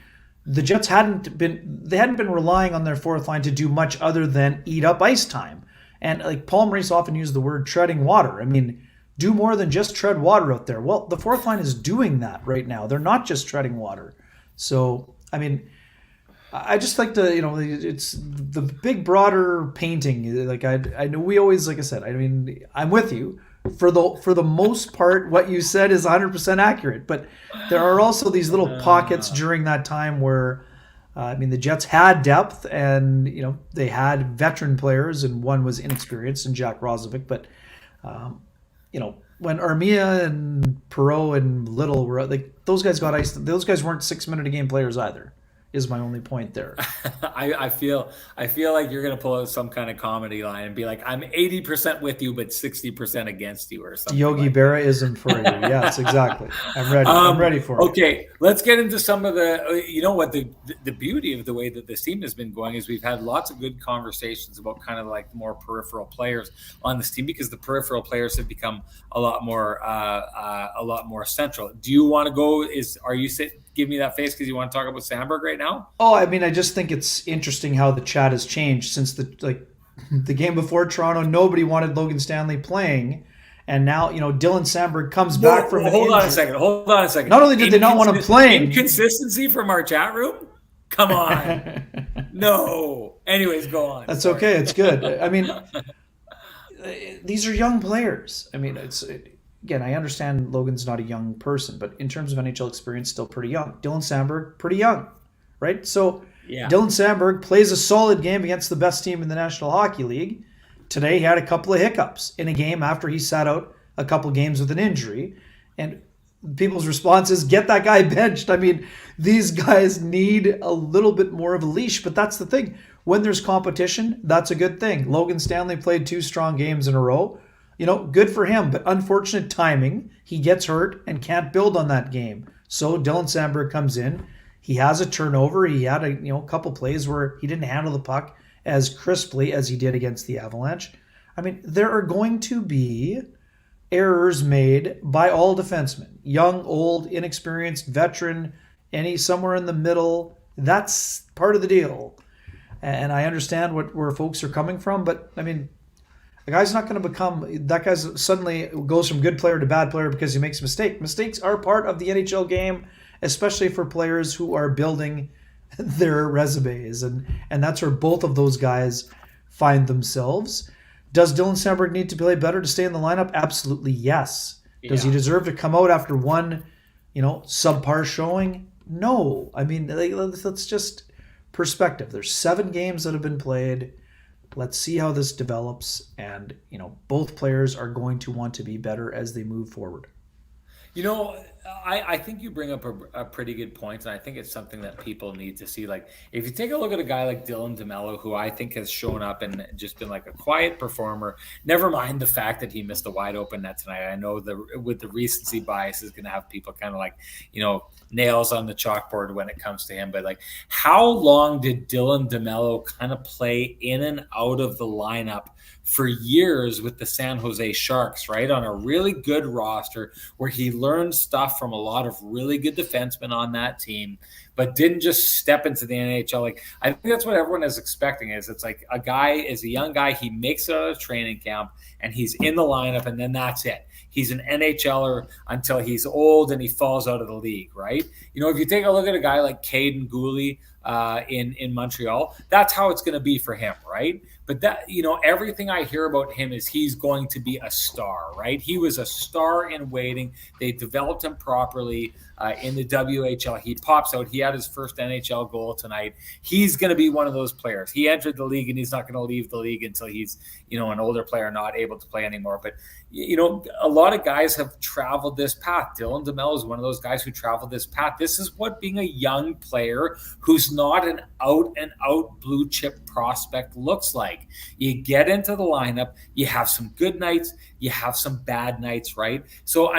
the Jets hadn't been relying on their fourth line to do much other than eat up ice time. And like Paul Maurice often used the word treading water. I mean, do more than just tread water out there. Well, the fourth line is doing that right now. They're not just treading water. So, I mean, I just like to, it's the big, broader painting. Like I know we always, like I said, I mean, I'm with you. For the most part, what you said is 100% accurate. But there are also these little pockets Uh, during that time where, the Jets had depth, and they had veteran players, and one was inexperienced in Jack Roslovic. But when Armia and Perreault and Little were like, those guys got iced. Those guys weren't 6 minute a game players either. Is my only point there. I feel like you're gonna pull out some kind of comedy line and be like, I'm 80% with you, but 60% against you, or something Yogi like that. Berraism for you. Yes, exactly. I'm ready. I'm ready for it. Okay, let's get into some of the. You know what, the beauty of the way that this team has been going is we've had lots of good conversations about kind of like more peripheral players on this team, because the peripheral players have become a lot more central. Do you want to go? Are you give me that face because you want to talk about Sandberg right now? Oh, I just think it's interesting how the chat has changed since the game before Toronto. Nobody wanted Logan Stanley playing, and now Dylan Sandberg comes back from an Hold on a injury. second. Hold on a second. Not only did they not want him playing, Inconsistency from our chat room. Come on. No. Anyways, go on. that's Sorry. okay. It's good. These are young players. Again, I understand Logan's not a young person, but in terms of NHL experience, still pretty young. Dylan Sandberg, pretty young, right? So Yeah. Dylan Sandberg plays a solid game against the best team in the National Hockey League. Today, he had a couple of hiccups in a game after he sat out a couple games with an injury. And people's response is, get that guy benched. These guys need a little bit more of a leash, but that's the thing. When there's competition, that's a good thing. Logan Stanley played 2 strong games in a row. Good for him, but unfortunate timing. He gets hurt and can't build on that game. So Dylan Sandberg comes in. He has a turnover. He had a couple plays where he didn't handle the puck as crisply as he did against the Avalanche. There are going to be errors made by all defensemen. Young, old, inexperienced, veteran, any somewhere in the middle. That's part of the deal. And I understand where folks are coming from, but a guy's not going to become that guy's suddenly goes from good player to bad player because he makes a mistake. Mistakes are part of the NHL game, especially for players who are building their resumes, and that's where both of those guys find themselves. Does Dylan Sandberg need to play better to stay in the lineup? Absolutely yes. Does he deserve to come out after one, subpar showing? No. That's just perspective. There's 7 games that have been played. Let's see how this develops, and both players are going to want to be better as they move forward. You know, I think you bring up a pretty good point, and I think it's something that people need to see. Like, if you take a look at a guy like Dylan DeMello, who I think has shown up and just been like a quiet performer, never mind the fact that he missed a wide open net tonight. I know with the recency bias is going to have people kind of like, nails on the chalkboard when it comes to him. But like, how long did Dylan DeMello kind of play in and out of the lineup for years with the San Jose Sharks, right? On a really good roster where he learned stuff from a lot of really good defensemen on that team, but didn't just step into the NHL. Like, I think that's what everyone is expecting is it's like a guy is a young guy. He makes it out of training camp and he's in the lineup, and then that's it. He's an NHLer until he's old and he falls out of the league, right? If you take a look at a guy like Caden Gooley in Montreal, that's how it's going to be for him, right? But that, everything I hear about him is he's going to be a star, right? He was a star in waiting. They developed him properly in the WHL. He pops out. He had his first NHL goal tonight. He's going to be one of those players. He entered the league and he's not going to leave the league until he's, an older player not able to play anymore. But, a lot of guys have traveled this path. Dylan DeMello is one of those guys who traveled this path. This is what being a young player who's not an out-and-out blue chip prospect looks like. You get into the lineup, you have some good nights, you have some bad nights, right? So,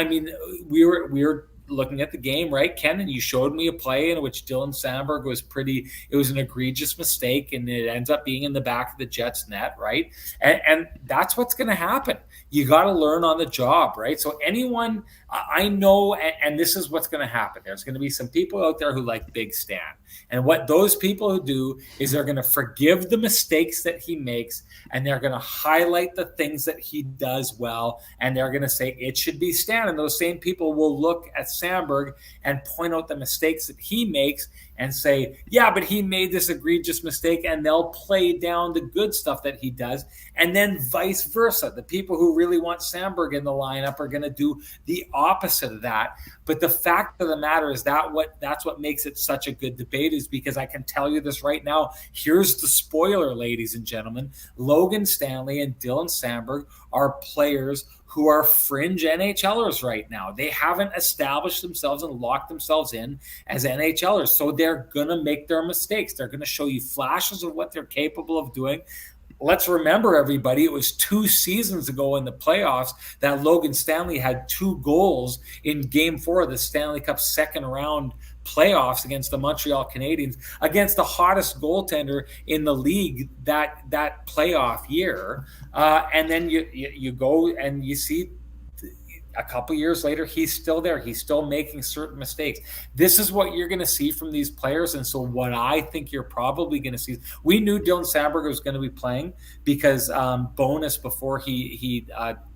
we were looking at the game, right, Ken? And you showed me a play in which Dylan Sandberg it was an egregious mistake, and it ends up being in the back of the Jets net, right? And that's what's going to happen. You got to learn on the job, right? So anyone, I know, and this is what's going to happen. There's going to be some people out there who like Big Stan. And what those people who do is they're going to forgive the mistakes that he makes, and they're going to highlight the things that he does well, and they're going to say it should be Stan. And those same people will look at Sandberg and point out the mistakes that he makes and say, yeah, but he made this egregious mistake, and they'll play down the good stuff that he does. And then vice versa. The people who really want Sandberg in the lineup are going to do the opposite of that. But the fact of the matter is that's what makes it such a good debate, is because I can tell you this right now. Here's the spoiler, ladies and gentlemen. Logan Stanley and Dylan Sandberg are players who are fringe NHLers right now. They haven't established themselves and locked themselves in as NHLers. So they're going to make their mistakes. They're going to show you flashes of what they're capable of doing. Let's remember, everybody, it was 2 seasons ago in the playoffs that Logan Stanley had 2 goals in Game 4 of the Stanley Cup second round playoffs against the Montreal Canadiens, against the hottest goaltender in the league that playoff year. And then you go and you see a couple years later, he's still there. He's still making certain mistakes. This is what you're going to see from these players. And so what I think you're probably going to see, we knew Dylan Sandberg was going to be playing because Bonus, before he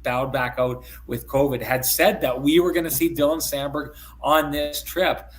bowed back out with COVID, had said that we were going to see Dylan Sandberg on this trip.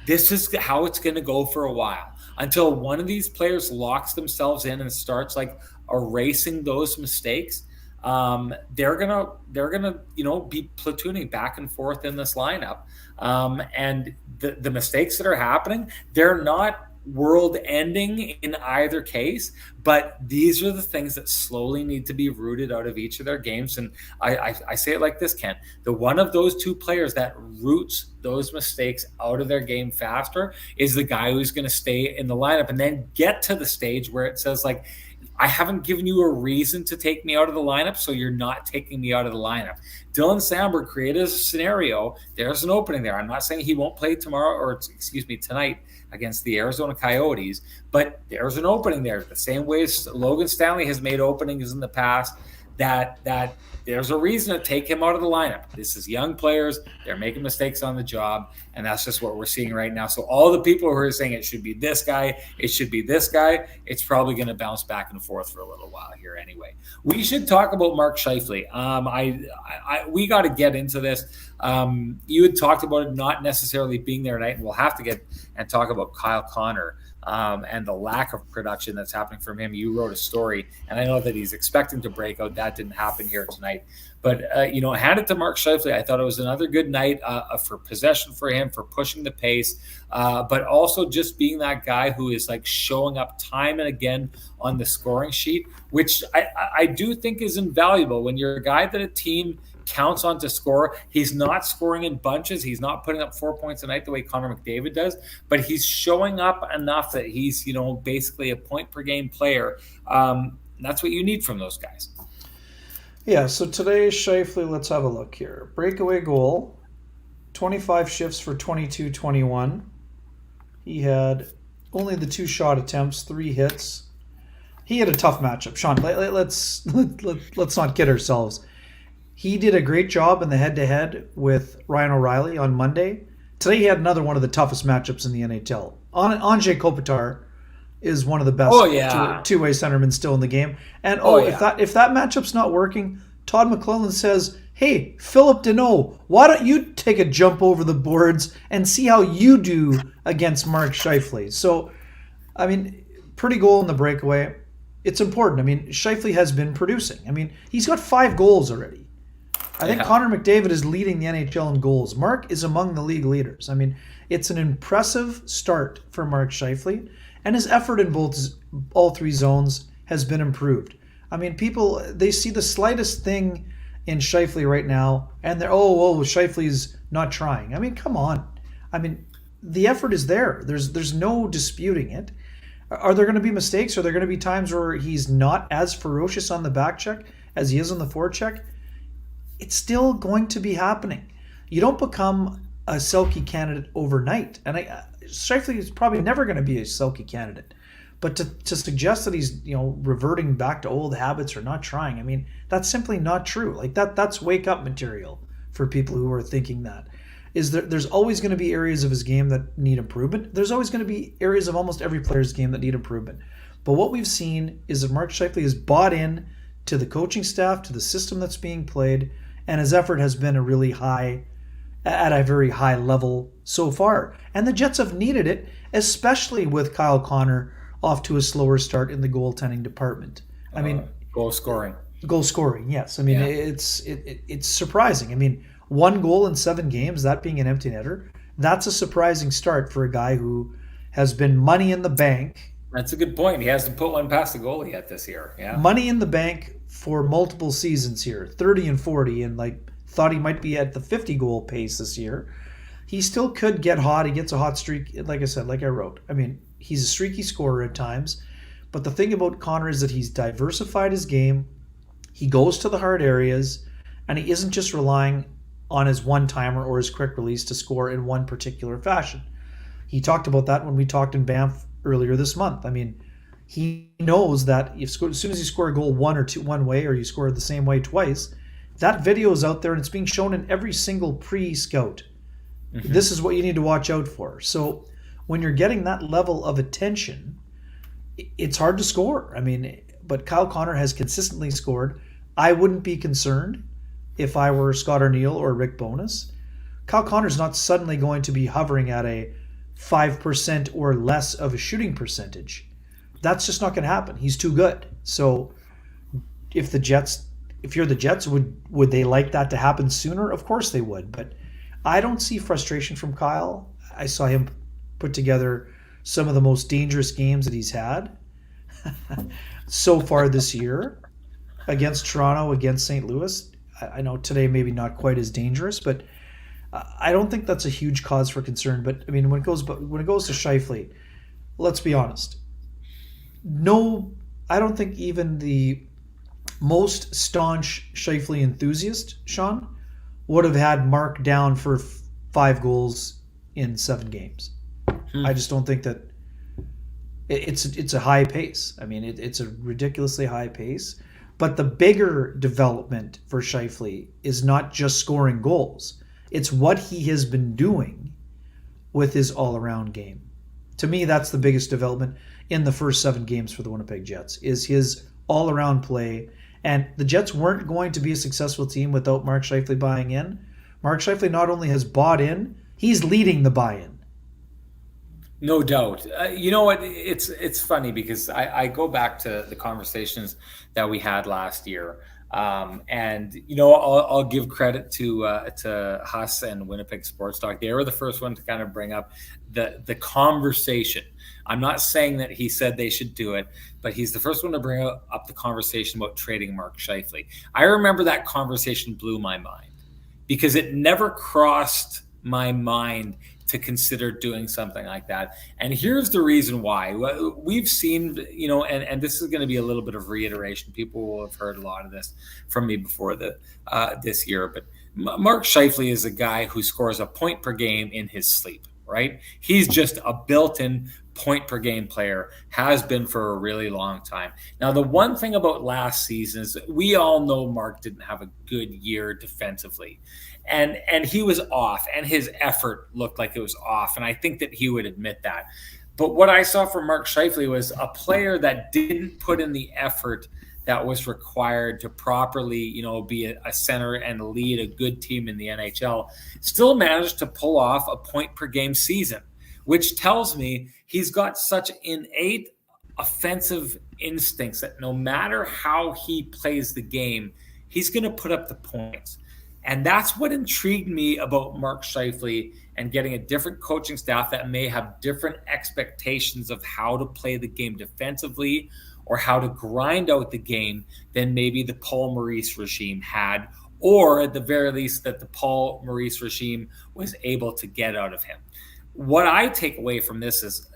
This is how it's going to go for a while, until one of these players locks themselves in and starts like erasing those mistakes. They're gonna be platooning back and forth in this lineup, and the mistakes that are happening, they're not world ending in either case, but these are the things that slowly need to be rooted out of each of their games. And I say it like this, Ken: the one of those 2 players that roots those mistakes out of their game faster is the guy who's going to stay in the lineup and then get to the stage where it says, like, I haven't given you a reason to take me out of the lineup, so you're not taking me out of the lineup. Dylan Sandberg created a scenario. There's an opening there. I'm not saying he won't play tomorrow, or tonight against the Arizona Coyotes, but there's an opening there. The same way as Logan Stanley has made openings in the past, that there's a reason to take him out of the lineup. This is young players. They're making mistakes on the job, and that's just what we're seeing right now. So all the people who are saying it should be this guy, it should be this guy, it's probably going to bounce back and forth for a little while here anyway. We should talk about Mark Scheifele. We got to get into this. You had talked about it not necessarily being there tonight, and we'll have to get and talk about Kyle Connor and the lack of production that's happening from him. You wrote a story, and I know that he's expecting to break out. That didn't happen here tonight. But, hand it to Mark Scheifele. I thought it was another good night for possession for him, for pushing the pace, but also just being that guy who is like showing up time and again on the scoring sheet, which I do think is invaluable when you're a guy that a team counts on to score. He's not scoring in bunches. He's not putting up 4 points a night the way Connor McDavid does, but he's showing up enough that he's, basically a point per game player. That's what you need from those guys. Yeah, so today, Scheifele, let's have a look here. Breakaway goal, 25 shifts for 22-21. He had only the 2 shot attempts, 3 hits. He had a tough matchup. Sean, let's not kid ourselves. He did a great job in the head-to-head with Ryan O'Reilly on Monday. Today he had another one of the toughest matchups in the NHL. Anze Kopitar is one of the best two-way centermen still in the game. And if that matchup's not working, Todd McClellan says, hey, Philip Deneau, why don't you take a jump over the boards and see how you do against Mark Scheifele? So, pretty goal in the breakaway. It's important. Scheifele has been producing. He's got 5 goals already. I think Connor McDavid is leading the NHL in goals. Mark is among the league leaders. It's an impressive start for Mark Scheifele, and his effort in all 3 zones has been improved. People, they see the slightest thing in Scheifele right now, and they're, Scheifele's not trying. Come on. The effort is there. There's no disputing it. Are there going to be mistakes? Are there going to be times where he's not as ferocious on the back check as he is on the forecheck? It's still going to be happening. You don't become a Selke candidate overnight. And Scheifele is probably never going to be a Selke candidate. But to suggest that he's reverting back to old habits or not trying, that's simply not true. That's wake up material for people who are thinking that. There's always going to be areas of his game that need improvement. There's always going to be areas of almost every player's game that need improvement. But what we've seen is that Mark Scheifele is bought in to the coaching staff, to the system that's being played, and his effort has been a really high at a very high level so far. And the Jets have needed it, especially with Kyle Connor off to a slower start in the goaltending department. I mean, Goal scoring. goal scoring, yes. I mean, Yeah. it's surprising. I mean, 1 goal in 7 games, that being an empty netter, that's a surprising start for a guy who has been money in the bank, That's a good point. He hasn't put one past the goalie yet this year. Yeah. money in the bank for multiple seasons here, 30 and 40, and like thought he might be at the 50 goal pace this year. He still could get hot. He gets a hot streak, like I said, like I wrote. I mean, he's a streaky scorer at times. But the thing about Connor is that he's diversified his game. He goes to the hard areas, and he isn't just relying on his one timer or his quick release to score in one particular fashion. He talked about that when we talked in Banff earlier this month. I mean, he knows that if as soon as you score a goal one or two one way, or you score the same way twice, that video is out there and it's being shown in every single pre-scout. Mm-hmm. This is what you need to watch out for. So when you're getting that level of attention, it's hard to score. I mean, but Kyle Connor has consistently scored. I wouldn't be concerned if I were Scott Arniel or Rick Bowness. Kyle Connor's not suddenly going to be hovering at a 5% or less of a shooting percentage. That's just not going to happen. He's too good. So if you're the Jets, would they like that to happen sooner? Of course they would. But I don't see frustration from Kyle. I saw him put together some of the most dangerous games that he's had so far this year against Toronto, against St. Louis. I know today maybe not quite as dangerous, but I don't think that's a huge cause for concern. But I mean, when it goes to Scheifele, let's be honest. No, I don't think even the most staunch Scheifele enthusiast, Sean, would have had Mark down for 5 goals in 7 games. I just don't think that it's a high pace. I mean, it's a ridiculously high pace. But the bigger development for Scheifele is not just scoring goals. It's what he has been doing with his all-around game. To me, that's the biggest development in the first 7 games for the Winnipeg Jets, is his all-around play. And the Jets weren't going to be a successful team without Mark Scheifele buying in. Mark Scheifele not only has bought in, he's leading the buy-in. No doubt. You know what? It's funny because I go back to the conversations that we had last year. And, you know, I'll give credit to Huss and Winnipeg Sports Talk. They were the first one to kind of bring up the conversation. I'm not saying that he said they should do it, but he's the first one to bring up the conversation about trading Mark Scheifele. I remember that conversation blew my mind because it never crossed my mind to consider doing something like that. And here's the reason why. We've seen, you know, and this is going to be a little bit of reiteration. People will have heard a lot of this from me before this year, but Mark Scheifele is a guy who scores a point per game in his sleep, right? He's just a built-in point per game player, has been for a really long time. Now, the one thing about last season is we all know Mark didn't have a good year defensively. And he was off, and his effort looked like it was off. And I think that he would admit that. But what I saw from Mark Scheifele was a player that didn't put in the effort that was required to properly, you know, be a center and lead a good team in the NHL, still managed to pull off a point per game season, which tells me he's got such innate offensive instincts that no matter how he plays the game, he's going to put up the points. And that's what intrigued me about Mark Scheifele and getting a different coaching staff that may have different expectations of how to play the game defensively or how to grind out the game than maybe the Paul Maurice regime had, or at the very least that the Paul Maurice regime was able to get out of him. What I take away from this is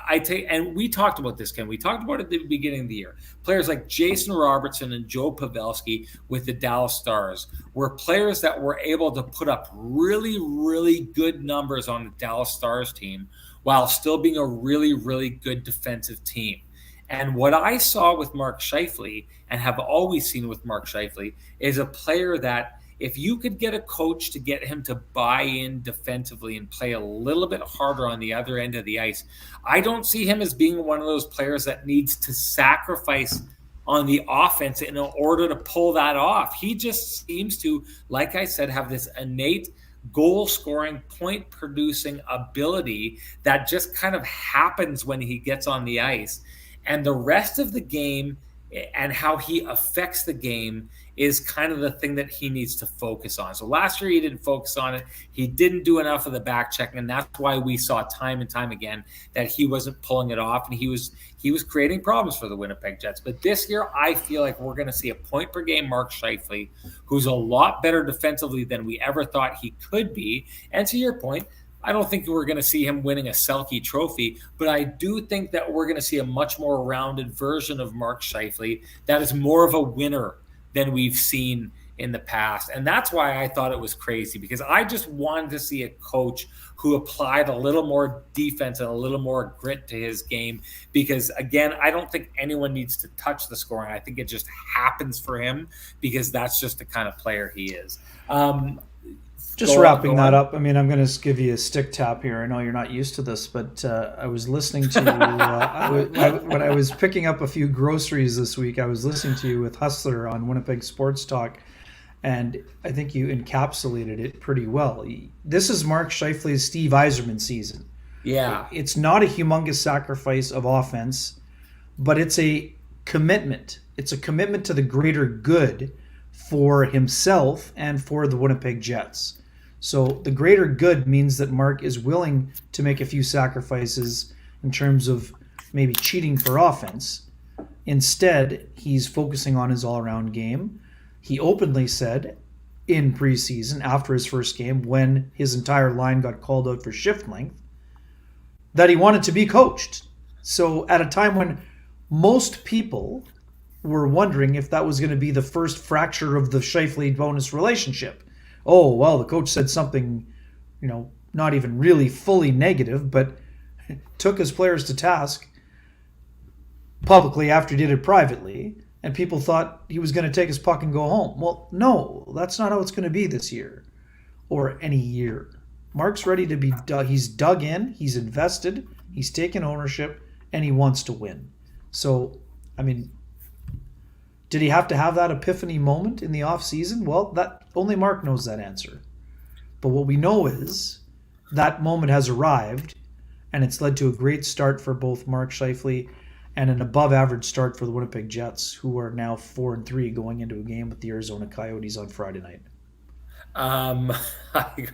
and we talked about this, Ken. We talked about it at the beginning of the year. Players like Jason Robertson and Joe Pavelski with the Dallas Stars were players that were able to put up really, really good numbers on the Dallas Stars team while still being a really, really good defensive team. And what I saw with Mark Scheifele, and have always seen with Mark Scheifele, is a player that if you could get a coach to get him to buy in defensively and play a little bit harder on the other end of the ice, I don't see him as being one of those players that needs to sacrifice on the offense in order to pull that off. He just seems to, like I said, have this innate goal scoring, point producing ability that just kind of happens when he gets on the ice. And the rest of the game and how he affects the game is kind of the thing that he needs to focus on. So last year he didn't focus on it. He didn't do enough of the back checking, and that's why we saw time and time again that he wasn't pulling it off, and he was creating problems for the Winnipeg Jets. But this year, I feel like we're going to see a point per game Mark Scheifele, who's a lot better defensively than we ever thought he could be. And to your point, I don't think we're going to see him winning a Selke trophy, but I do think that we're going to see a much more rounded version of Mark Scheifele that is more of a winner than we've seen in the past. And that's why I thought it was crazy, because I just wanted to see a coach who applied a little more defense and a little more grit to his game. Because again, I don't think anyone needs to touch the scoring. I think it just happens for him because that's just the kind of player he is. Just wrapping that up, I mean, I'm going to give you a stick tap here. I know you're not used to this, but I was listening to when I was picking up a few groceries this week, I was listening to you with Hustler on Winnipeg Sports Talk, and I think you encapsulated it pretty well. This is Mark Scheifele's Steve Yzerman season. Yeah. It's not a humongous sacrifice of offense, but it's a commitment. It's a commitment to the greater good for himself and for the Winnipeg Jets. So the greater good means that Mark is willing to make a few sacrifices in terms of maybe cheating for offense. Instead, he's focusing on his all-around game. He openly said in preseason, after his first game, when his entire line got called out for shift length, that he wanted to be coached. So at a time when most people were wondering if that was going to be the first fracture of the Scheifele bonus relationship. Oh, well, the coach said something, not even really fully negative, but took his players to task publicly after he did it privately, and people thought he was going to take his puck and go home. Well, no, that's not how it's going to be this year or any year. Mark's ready to be dug. He's dug in, he's invested, he's taken ownership, and he wants to win. So, I mean, did he have to have that epiphany moment in the offseason? Well, that only Mark knows that answer. But what we know is that moment has arrived, and it's led to a great start for both Mark Scheifele and an above-average start for the Winnipeg Jets, who are now 4-3 going into a game with the Arizona Coyotes on Friday night. I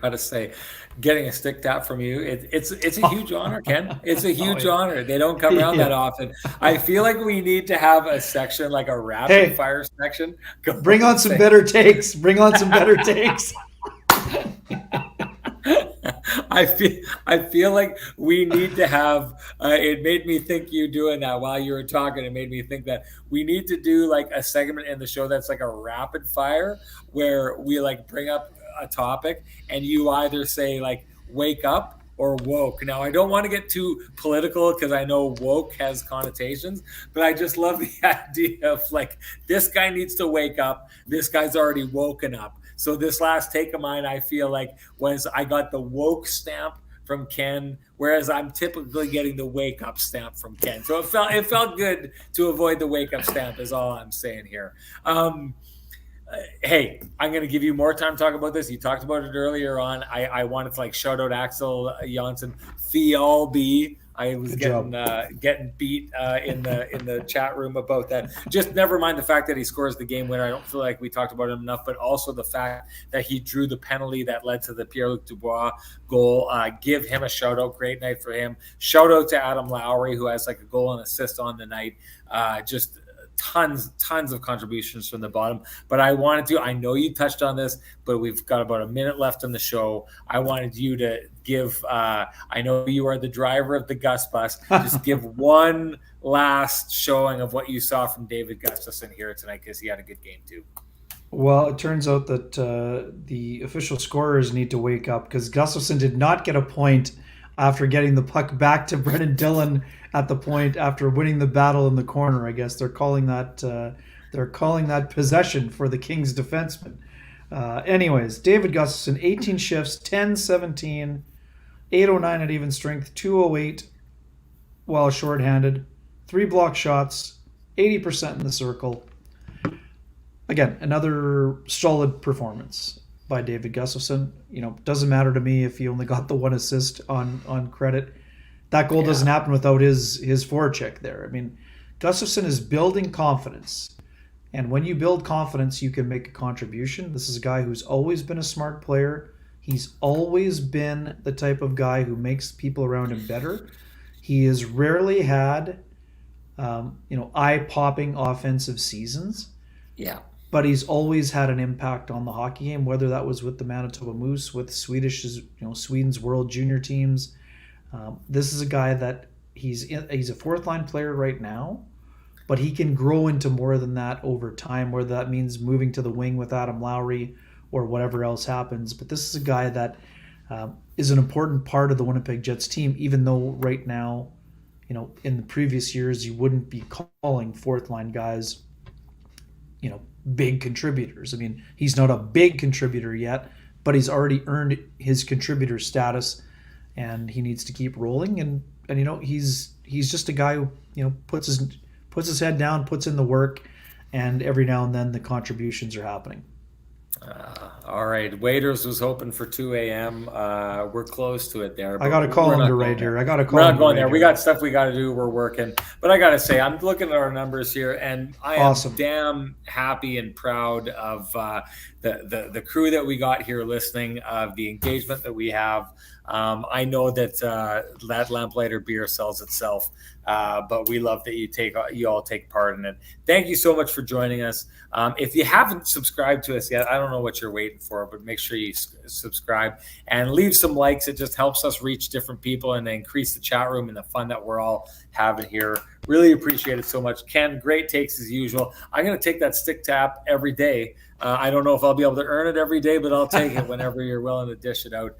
gotta say, getting a stick tap from you, it's a huge honor, Ken. It's a huge honor. They don't come around that often. I feel like we need to have a section, like a rapid fire section. Bring on some better takes. Bring on some better takes. I feel like we need to have. It made me think you doing that while you were talking. It made me think that we need to do like a segment in the show that's like a rapid fire, where we like bring up a topic and you either say like wake up or woke. Now, I don't want to get too political because I know woke has connotations, but I just love the idea of like, this guy needs to wake up. This guy's already woken up. So this last take of mine, I feel like, was I got the woke stamp from Ken, whereas I'm typically getting the wake up stamp from Ken. So it felt good to avoid the wake up stamp is all I'm saying here. Hey, I'm going to give you more time to talk about this. You talked about it earlier on. I wanted to like shout out Axel Janssen, Fialbi. I was getting beat in the chat room about that. Just never mind the fact that he scores the game winner. I don't feel like we talked about him enough, but also the fact that he drew the penalty that led to the Pierre-Luc Dubois goal. Give him a shout out. Great night for him. Shout out to Adam Lowry, who has like a goal and assist on the night. Just tons of contributions from the bottom. But I know you touched on this, but we've got about a minute left in the show. I wanted you to give, I know you are the driver of the Gus bus, just give one last showing of what you saw from David Gustafsson here tonight, because he had a good game too. Well, it turns out that the official scorers need to wake up, because Gustafsson did not get a point after getting the puck back to Brendan Dillon at the point after winning the battle in the corner. I guess they're calling that possession for the Kings defenseman. Anyways, David Gustafsson, 18 shifts, 10-17, 809 at even strength, 208 while shorthanded, 3 block shots, 80% in the circle. Again, another solid performance. by David Gustafsson. Doesn't matter to me if he only got the one assist on credit. That goal Yeah. doesn't happen without his forecheck there. I mean, Gustafsson is building confidence. And when you build confidence, you can make a contribution. This is a guy who's always been a smart player. He's always been the type of guy who makes people around him better. He has rarely had, eye-popping offensive seasons, Yeah. but he's always had an impact on the hockey game. Whether that was with the Manitoba Moose, with Sweden's World Junior teams. This is a guy that he's a fourth line player right now, but he can grow into more than that over time, whether that means moving to the wing with Adam Lowry or whatever else happens. But this is a guy that is an important part of the Winnipeg Jets team, even though right now, in the previous years, you wouldn't be calling fourth line guys, big contributors. I mean, he's not a big contributor yet, but he's already earned his contributor status, and he needs to keep rolling. And he's just a guy who puts his head down, puts in the work, and every now and then the contributions are happening. All right. Waiters was hoping for 2 a.m. We're close to it there. I got to call him to right here. We're not going there. We got stuff we got to do. We're working. But I got to say, I'm looking at our numbers here, and I am Awesome. damn happy and proud of the crew that we got here listening, of the engagement that we have. I know that that Lamplighter beer sells itself, but we love that you all take part in it. Thank you so much for joining us. If you haven't subscribed to us yet, I don't know what you're waiting for, but make sure you subscribe and leave some likes. It just helps us reach different people and increase the chat room and the fun that we're all having here. Really appreciate it so much. Ken, great takes as usual. I'm going to take that stick tap every day. I don't know if I'll be able to earn it every day, but I'll take it whenever you're willing to dish it out.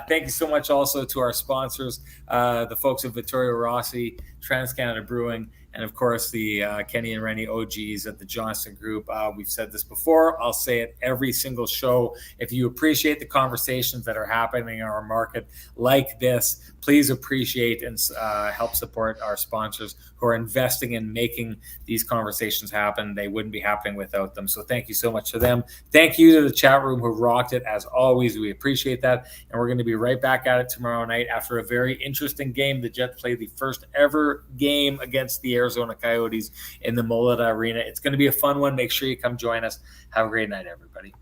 Thank you so much also to our sponsors, the folks at Vittorio Rossi, Trans-Canada Brewing, and of course the Kenny and Renny OGs at the Johnston Group. We've said this before. I'll say it every single show. If you appreciate the conversations that are happening in our market like this, please appreciate and help support our sponsors who are investing in making these conversations happen. They wouldn't be happening without them. So thank you so much to them. Thank you to the chat room who rocked it as always. We appreciate that. And we're going to be right back at it tomorrow night after a very interesting game. The Jets play the first ever game against the Arizona Coyotes in the Mullet Arena. It's going to be a fun one. Make sure you come join us. Have a great night, everybody.